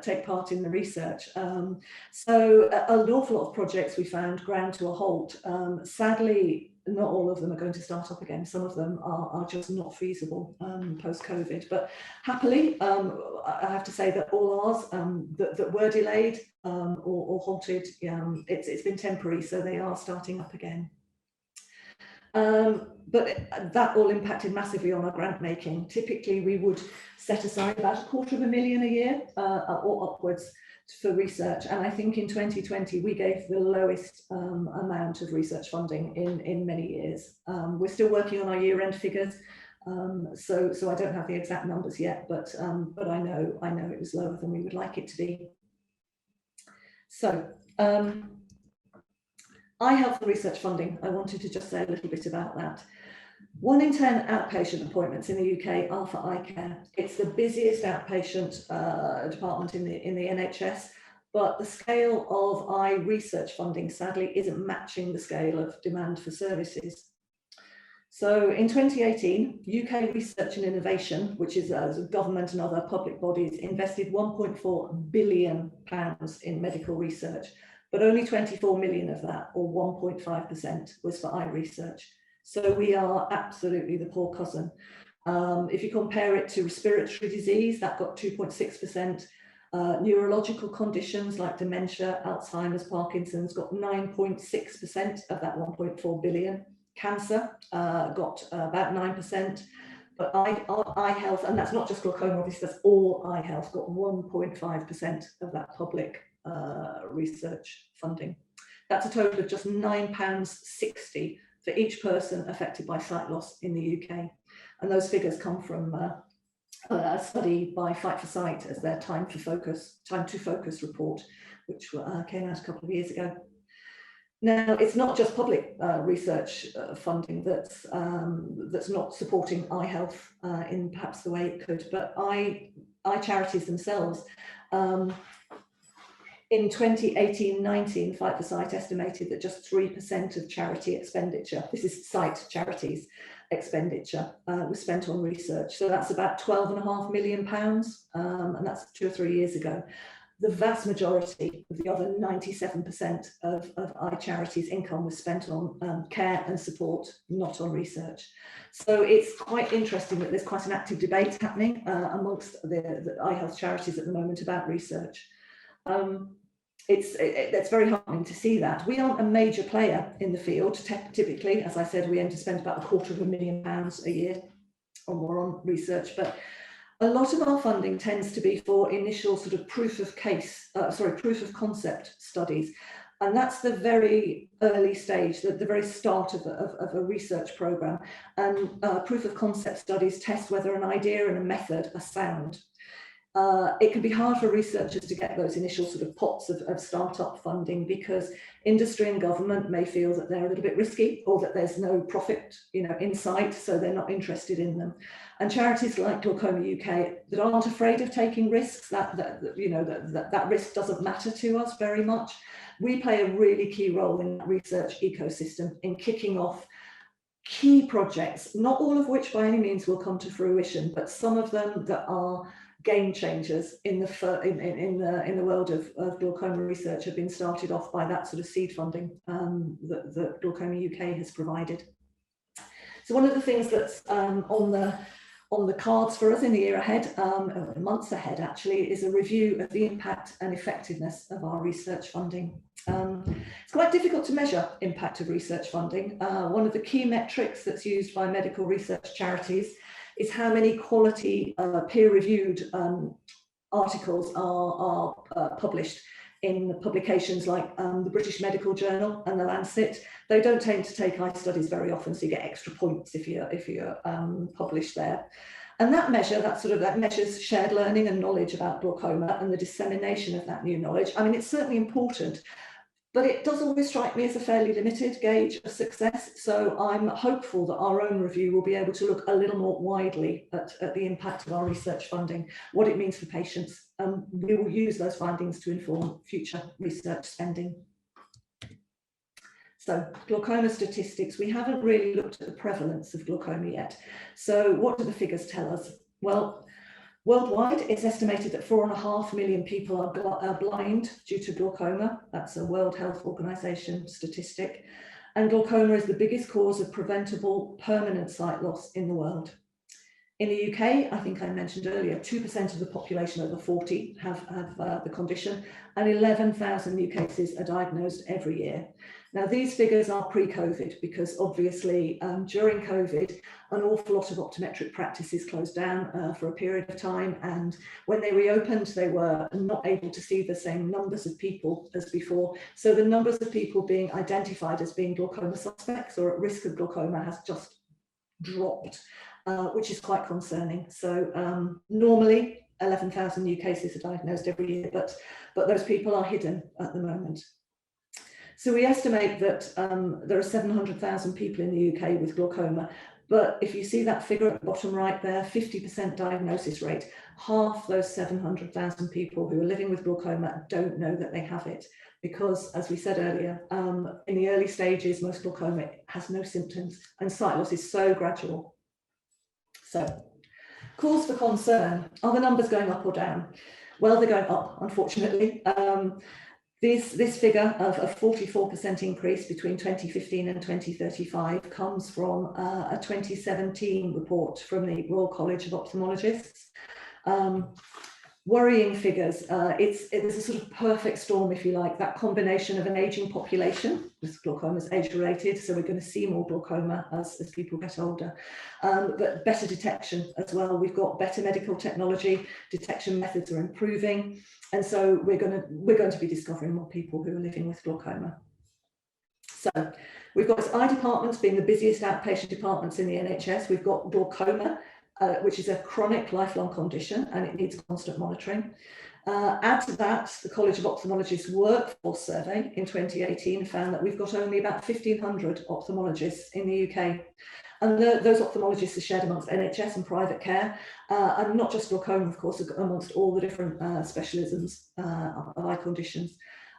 take part in the research. So an awful lot of projects we found ground to a halt. Sadly, not all of them are going to start up again. Some of them are just not feasible post-COVID. But happily, I have to say that all ours that were delayed or halted, it's been temporary, so they are starting up again. But that all impacted massively on our grant making. Typically, we would set aside about $250,000 a year or upwards for research, and I think in 2020 we gave the lowest amount of research funding in many years. We're still working on our year-end figures, so I don't have the exact numbers yet, but I know it was lower than we would like it to be. So eye health and research funding. I wanted to just say a little bit about that. 1 in 10 outpatient appointments in the UK are for eye care. It's the busiest outpatient department in the NHS. but the scale of eye research funding sadly isn't matching the scale of demand for services. So in 2018, UK Research and Innovation, which is government and other public bodies, invested £1.4 billion in medical research, but only 24 million of that, or 1.5%, was for eye research. So we are absolutely the poor cousin. If you compare it to respiratory disease, that got 2.6%. Neurological conditions like dementia, Alzheimer's, Parkinson's got 9.6% of that 1.4 billion. Cancer got about 9%, but eye health, and that's not just glaucoma, obviously, that's all eye health, got 1.5% of that public research funding. That's a total of just £9.60 for each person affected by sight loss in the UK. And those figures come from a study by Fight for Sight as their Time to Focus report, which came out a couple of years ago. Now, it's not just public research funding that's not supporting eye health in perhaps the way it could, but eye charities themselves. In 2018-19, Fight for Sight estimated that just 3% of charity expenditure, this is sight charities expenditure, was spent on research. So that's about £12.5 million, and that's 2 or 3 years ago. The vast majority of the other 97% of eye charities' income was spent on care and support, not on research. So it's quite interesting that there's quite an active debate happening amongst the eye health charities at the moment about research. It's very heartening to see that. We aren't a major player in the field. Typically, as I said, we aim to spend about £250,000 a year or more on research, but a lot of our funding tends to be for initial sort of proof of concept studies. And that's the very early stage, the very start of a research program. And proof of concept studies test whether an idea and a method are sound. It can be hard for researchers to get those initial sort of pots of startup funding because industry and government may feel that they're a little bit risky or that there's no profit, in sight, so they're not interested in them. And charities like Glaucoma UK that aren't afraid of taking risks, that risk doesn't matter to us very much. We play a really key role in that research ecosystem in kicking off key projects, not all of which by any means will come to fruition, but some of them that are game changers in the world of glaucoma research have been started off by that sort of seed funding that Glaucoma UK has provided. So one of the things that's on the cards for us in the year ahead, months ahead actually, is a review of the impact and effectiveness of our research funding. It's quite difficult to measure impact of research funding. One of the key metrics that's used by medical research charities is how many quality peer-reviewed articles are published in publications like the British Medical Journal and the Lancet. They don't tend to take eye studies very often, so you get extra points if you're published there. And that measures shared learning and knowledge about glaucoma and the dissemination of that new knowledge. I mean, it's certainly important, but it does always strike me as a fairly limited gauge of success. So I'm hopeful that our own review will be able to look a little more widely at the impact of our research funding, what it means for patients. We will use those findings to inform future research spending. So glaucoma statistics, we haven't really looked at the prevalence of glaucoma yet. So what do the figures tell us? Well, worldwide, it's estimated that 4.5 million people are blind due to glaucoma. That's a World Health Organization statistic. And glaucoma is the biggest cause of preventable permanent sight loss in the world. In the UK, I think I mentioned earlier, 2% of the population over 40 have the condition, and 11,000 new cases are diagnosed every year. Now, these figures are pre-COVID because obviously during COVID, an awful lot of optometric practices closed down for a period of time. And when they reopened, they were not able to see the same numbers of people as before. So the numbers of people being identified as being glaucoma suspects or at risk of glaucoma has just dropped, which is quite concerning. So normally 11,000 new cases are diagnosed every year, but those people are hidden at the moment. So we estimate that there are 700,000 people in the UK with glaucoma, but if you see that figure at the bottom right there, 50% diagnosis rate, half those 700,000 people who are living with glaucoma don't know that they have it, because as we said earlier, in the early stages, most glaucoma has no symptoms and sight loss is so gradual. So, cause for concern, are the numbers going up or down? Well, they're going up, unfortunately. This figure of a 44% increase between 2015 and 2035 comes from a 2017 report from the Royal College of Ophthalmologists. Worrying figures, it's a sort of perfect storm, if you like, that combination of an aging population, because glaucoma is age-related, so we're going to see more glaucoma as people get older, but better detection as well. We've got better medical technology, detection methods are improving, and so we're going to be discovering more people who are living with glaucoma. So we've got eye departments being the busiest outpatient departments in the NHS. We've got glaucoma, which is a chronic lifelong condition and it needs constant monitoring. Add to that, the College of Ophthalmologists workforce survey in 2018 found that we've got only about 1,500 ophthalmologists in the UK. And those ophthalmologists are shared amongst NHS and private care, and not just glaucoma, of course, amongst all the different specialisms of eye conditions.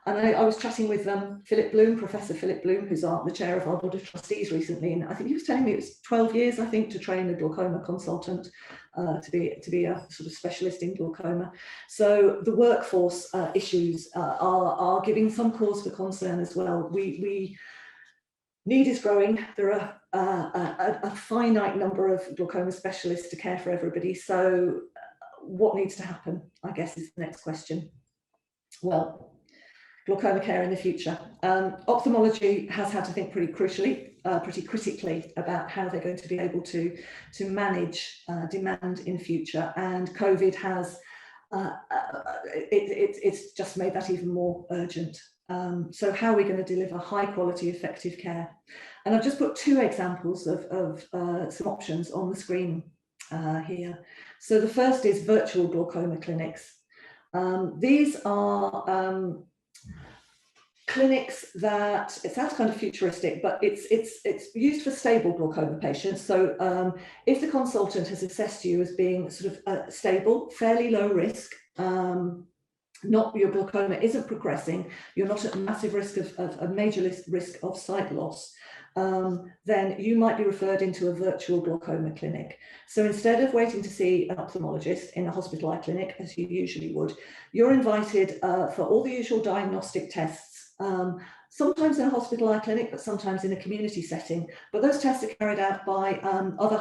And I was chatting with Philip Bloom, Professor Philip Bloom, who's the chair of our Board of Trustees recently, and I think he was telling me it was 12 years, I think, to train a glaucoma consultant to be a sort of specialist in glaucoma. So the workforce issues are giving some cause for concern as well. Need is growing. There are a finite number of glaucoma specialists to care for everybody. So what needs to happen, I guess, is the next question. Well, glaucoma care in the future. Ophthalmology has had to think pretty critically about how they're going to be able to manage demand in future, and COVID has it's just made that even more urgent. So how are we going to deliver high quality, effective care? And I've just put two examples of some options on the screen here. So the first is virtual glaucoma clinics. These are clinics that, it sounds kind of futuristic, but it's used for stable glaucoma patients. So if the consultant has assessed you as being sort of stable, fairly low risk, your glaucoma isn't progressing, you're not at massive risk of a major risk of sight loss, then you might be referred into a virtual glaucoma clinic. So instead of waiting to see an ophthalmologist in a hospital eye clinic, as you usually would, you're invited for all the usual diagnostic tests, sometimes in a hospital eye clinic, but sometimes in a community setting. But those tests are carried out by other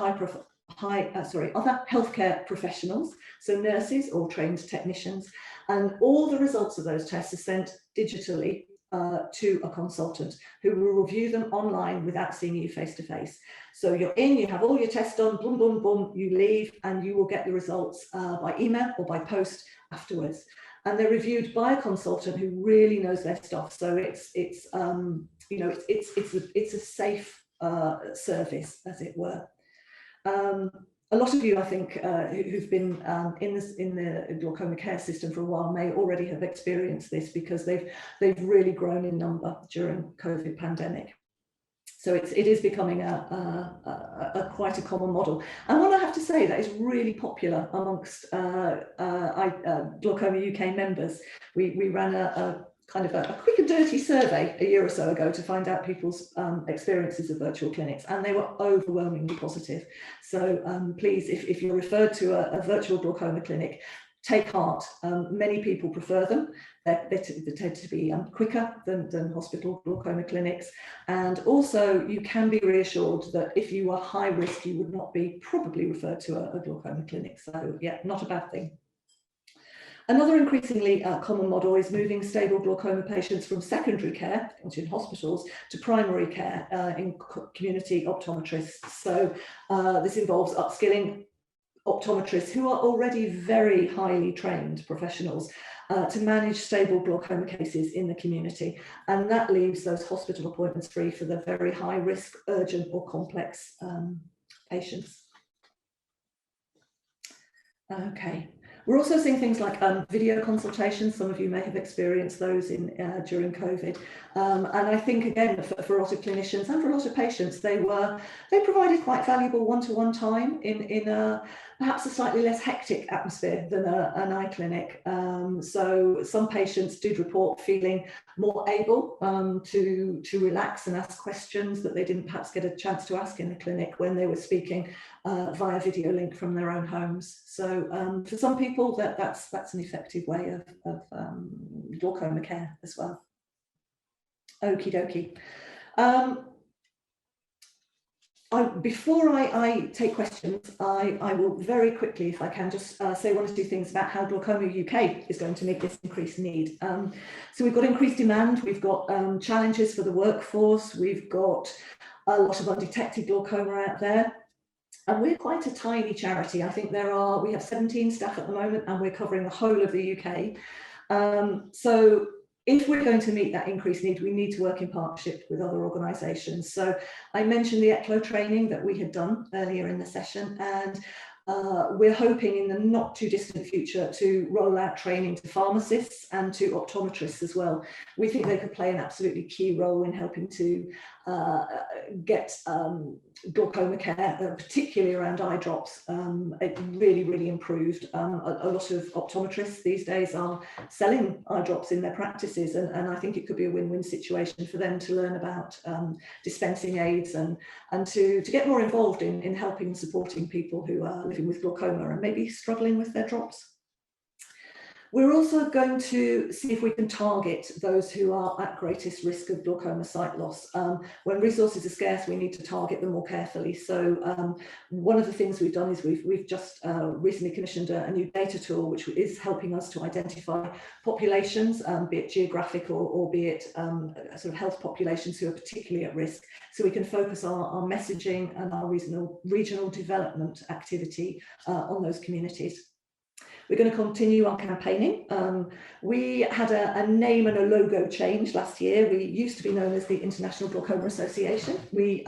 healthcare professionals, so nurses or trained technicians, and all the results of those tests are sent digitally to a consultant who will review them online without seeing you face to face. So you're in, you have all your tests done, boom, boom, boom, you leave, and you will get the results by email or by post afterwards. And they're reviewed by a consultant who really knows their stuff. So it's a safe service, as it were. A lot of you, I think, who've been in the glaucoma care system for a while may already have experienced this, because they've really grown in number during COVID pandemic. So it is becoming quite a common model. And what I have to say, that is really popular amongst Glaucoma UK members. We ran a kind of a quick and dirty survey a year or so ago to find out people's experiences of virtual clinics, and they were overwhelmingly positive. So please, if you're referred to a virtual glaucoma clinic, take heart. Many people prefer them. They tend to be quicker than hospital glaucoma clinics. And also you can be reassured that if you are high risk, you would not be probably referred to a glaucoma clinic. So yeah, not a bad thing. Another increasingly common model is moving stable glaucoma patients from secondary care, which in hospitals, to primary care in community optometrists. So this involves upskilling optometrists who are already very highly trained professionals to manage stable glaucoma cases in the community. And that leaves those hospital appointments free for the very high risk, urgent or complex patients. Okay. We're also seeing things like video consultations. Some of you may have experienced those during COVID. And I think, again, for a lot of clinicians and for a lot of patients, they provided quite valuable one-to-one time in perhaps a slightly less hectic atmosphere than an eye clinic. So some patients did report feeling more able to relax and ask questions that they didn't perhaps get a chance to ask in the clinic when they were speaking via video link from their own homes. So for some people, that's an effective way of glaucoma care as well. Okie dokie. Before I take questions, I will very quickly, if I can, just say one or two things about how Glaucoma UK is going to meet this increased need. So we've got increased demand, we've got challenges for the workforce, we've got a lot of undetected glaucoma out there. And we're quite a tiny charity. I think we have 17 staff at the moment, and we're covering the whole of the UK. So if we're going to meet that increased need, we need to work in partnership with other organisations. So I mentioned the ECLO training that we had done earlier in the session, and we're hoping in the not too distant future to roll out training to pharmacists and to optometrists as well. We think they could play an absolutely key role in helping to get glaucoma care, particularly around eye drops, it really improved. A lot of optometrists these days are selling eye drops in their practices, and I think it could be a win-win situation for them to learn about dispensing aids and to get more involved in helping and supporting people who are living with glaucoma and maybe struggling with their drops. We're also going to see if we can target those who are at greatest risk of glaucoma sight loss. When resources are scarce, we need to target them more carefully. So one of the things we've done is we've just recently commissioned a new data tool, which is helping us to identify populations, be it geographic or be it sort of health populations who are particularly at risk. So we can focus our messaging and our regional development activity on those communities. We're going to continue our campaigning. We had a name and a logo change last year. We used to be known as the International Glaucoma Association. We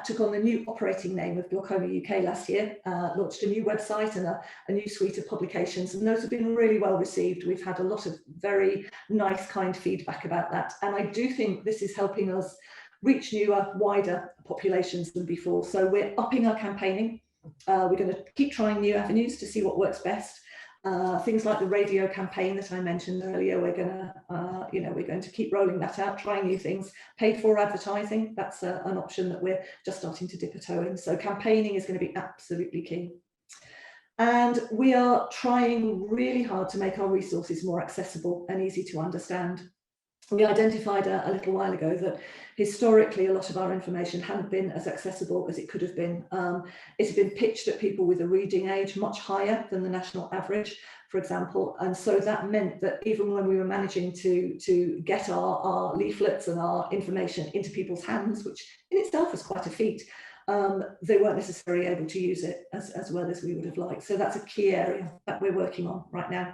took on the new operating name of Glaucoma UK last year, launched a new website and a new suite of publications, and those have been really well received. We've had a lot of very nice, kind feedback about that, and I do think this is helping us reach newer, wider populations than before. So we're upping our campaigning. We're going to keep trying new avenues to see what works best. Things like the radio campaign that I mentioned earlier, we're going to keep rolling that out, trying new things. Paid for advertising, that's an option that we're just starting to dip a toe in. So campaigning is going to be absolutely key. And we are trying really hard to make our resources more accessible and easy to understand. We identified a little while ago that historically a lot of our information hadn't been as accessible as it could have been. It's been pitched at people with a reading age much higher than the national average, for example, and so that meant that even when we were managing to get our leaflets and our information into people's hands, which in itself was quite a feat, they weren't necessarily able to use it as well as we would have liked. So that's a key area that we're working on right now.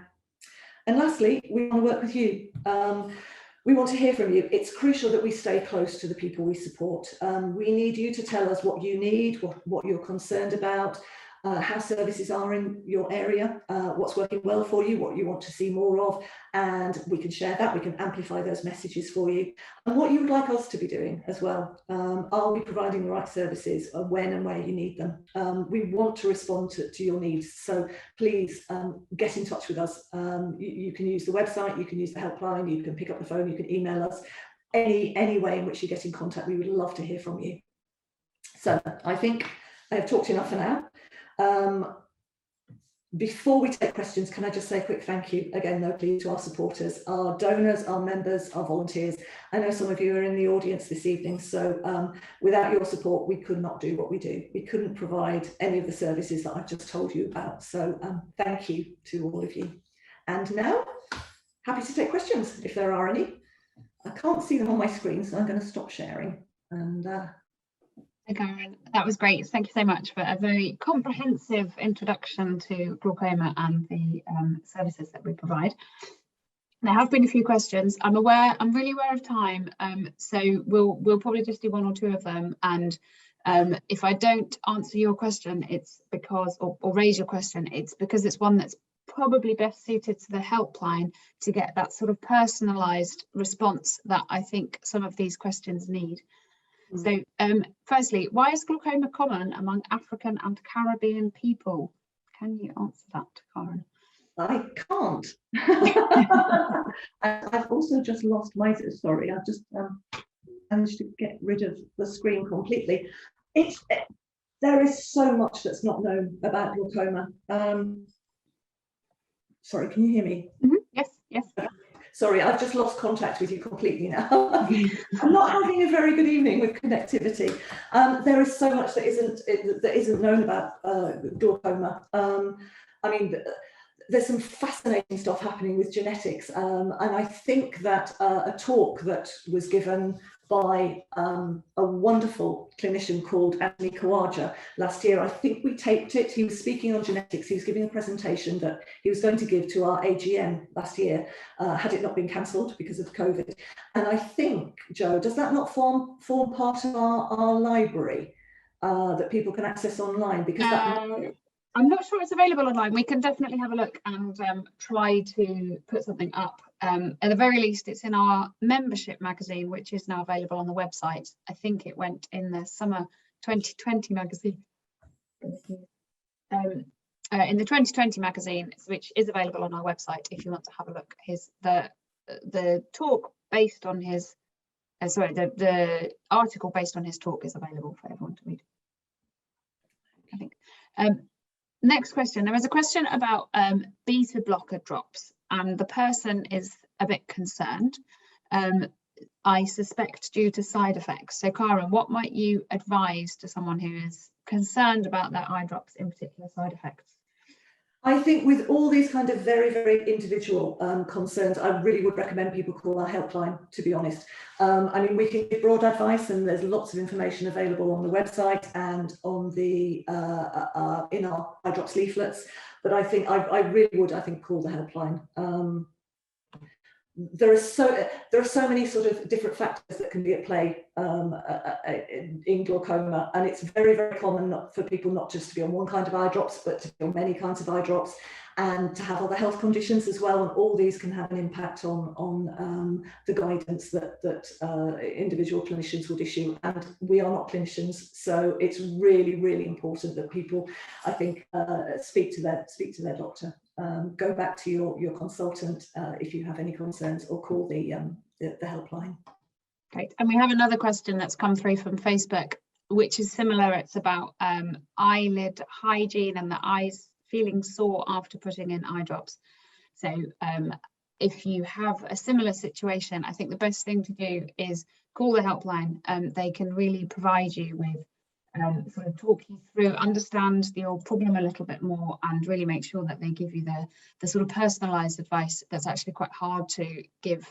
And lastly, we want to work with you. We want to hear from you. It's crucial that we stay close to the people we support. We need you to tell us what you need, what you're concerned about, how services are in your area, what's working well for you, what you want to see more of, and we can share that, we can amplify those messages for you, and what you would like us to be doing as well. Are we providing the right services when and where you need them? We want to respond to your needs, so please get in touch with us. You can use the website, you can use the helpline, you can pick up the phone, you can email us, any way in which you get in contact. We would love to hear from you. So I think I have talked enough for now. Before we take questions, can I just say a quick thank you again, though, please, to our supporters, our donors, our members, our volunteers. I know some of you are in the audience this evening, so without your support, we could not do what we do. We couldn't provide any of the services that I've just told you about. So thank you to all of you. And now, happy to take questions if there are any. I can't see them on my screen, so I'm going to stop sharing. And Karen, that was great. Thank you so much for a very comprehensive introduction to glaucoma and the services that we provide. There have been a few questions. I'm really aware of time, so we'll probably just do one or two of them. And if I don't answer your question, it's because, or raise your question, it's because it's one that's probably best suited to the helpline to get that sort of personalised response that I think some of these questions need. So firstly, why is glaucoma common among African and Caribbean people? Can you answer that, Karen? I can't. I've also just lost my, sorry, I've just managed to get rid of the screen completely. There is so much that's not known about glaucoma. Sorry, can you hear me? Yes, yes. Sorry, I've just lost contact with you completely now. I'm not having a very good evening with connectivity. There is so much that isn't known about glaucoma. I mean, there's some fascinating stuff happening with genetics, and I think that a talk that was given by a wonderful clinician called Anthony Kawaja last year, I think we taped it. He was speaking on genetics. He was giving a presentation that he was going to give to our AGM last year, had it not been cancelled because of COVID. And I think, Joe, does that not form part of our library that people can access online? Because that I'm not sure it's available online. We can definitely have a look and try to put something up. At the very least, it's in our membership magazine, which is now available on the website. I think it went in the summer 2020 magazine. In the 2020 magazine, which is available on our website, if you want to have a look. The talk based on his, the article based on his talk is available for everyone to read, I think. Next question. There was a question about beta blocker drops, and the person is a bit concerned, I suspect due to side effects. So Karen, what might you advise to someone who is concerned about their eye drops, in particular side effects? I think with all these kind of very, very individual concerns, I really would recommend people call our helpline, to be honest. I mean, we can give broad advice, and there's lots of information available on the website and on the in our eye drops leaflets. But I think I really would, call the helpline. There are so many sort of different factors that can be at play in glaucoma, and it's very, very common for people not just to be on one kind of eye drops, but to be on many kinds of eye drops, and to have other health conditions as well. And all these can have an impact on the guidance that individual clinicians would issue. And we are not clinicians, so it's really, really important that people, I think, speak to their doctor. Go back to your consultant if you have any concerns, or call the helpline. Great. And we have another question that's come through from Facebook, which is similar. It's about eyelid hygiene and the eyes feeling sore after putting in eye drops. So if you have a similar situation, I think the best thing to do is call the helpline. They can really provide you with sort of talk you through, understand your problem a little bit more, and really make sure that they give you the sort of personalised advice that's actually quite hard to give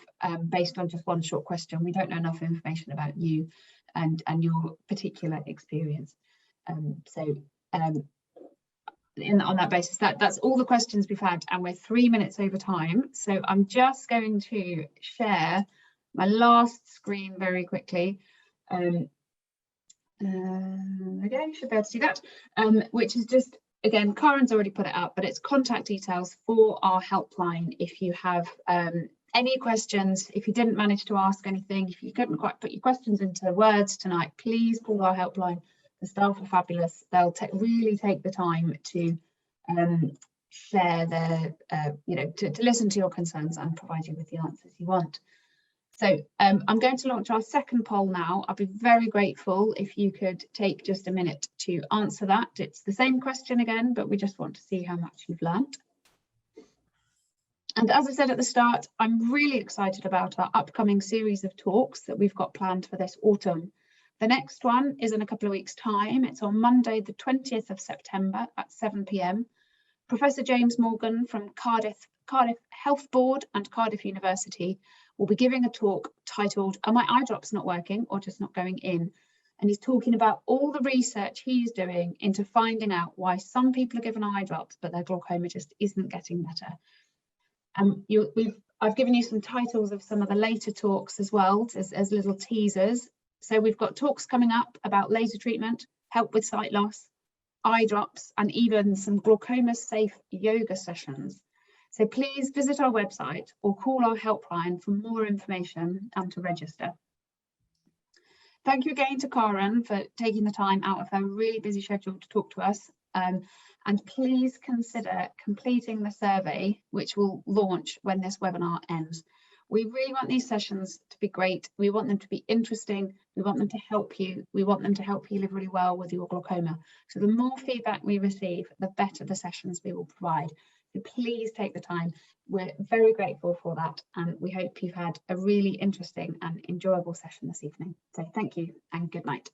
based on just one short question. We don't know enough information about you and your particular experience. On that basis, that's all the questions we've had, and we're 3 minutes over time. So I'm just going to share my last screen very quickly. Again, you should be able to see that, which is just, again, Karen's already put it up, but it's contact details for our helpline. If you have any questions, if you didn't manage to ask anything, if you couldn't quite put your questions into words tonight, please call our helpline. The staff are fabulous. They'll really take the time to share their, to listen to your concerns and provide you with the answers you want. So I'm going to launch our second poll now. I'll be very grateful if you could take just a minute to answer that. It's the same question again, but we just want to see how much you've learnt. And as I said at the start, I'm really excited about our upcoming series of talks that we've got planned for this autumn. The next one is in a couple of weeks' time. It's on Monday, the 20th of September at 7 p.m. Professor James Morgan from Cardiff Health Board and Cardiff University will be giving a talk titled, "Are my eye drops not working or just not going in?" And he's talking about all the research he's doing into finding out why some people are given eye drops, but their glaucoma just isn't getting better. I've given you some titles of some of the later talks as well as little teasers. So we've got talks coming up about laser treatment, help with sight loss, eye drops, and even some glaucoma safe yoga sessions. So please visit our website or call our helpline for more information and to register. Thank you again to Karen for taking the time out of her really busy schedule to talk to us. And please consider completing the survey, which will launch when this webinar ends. We really want these sessions to be great. We want them to be interesting. We want them to help you. We want them to help you live really well with your glaucoma. So the more feedback we receive, the better the sessions we will provide. So please take the time. We're very grateful for that. And we hope you've had a really interesting and enjoyable session this evening. So thank you and good night.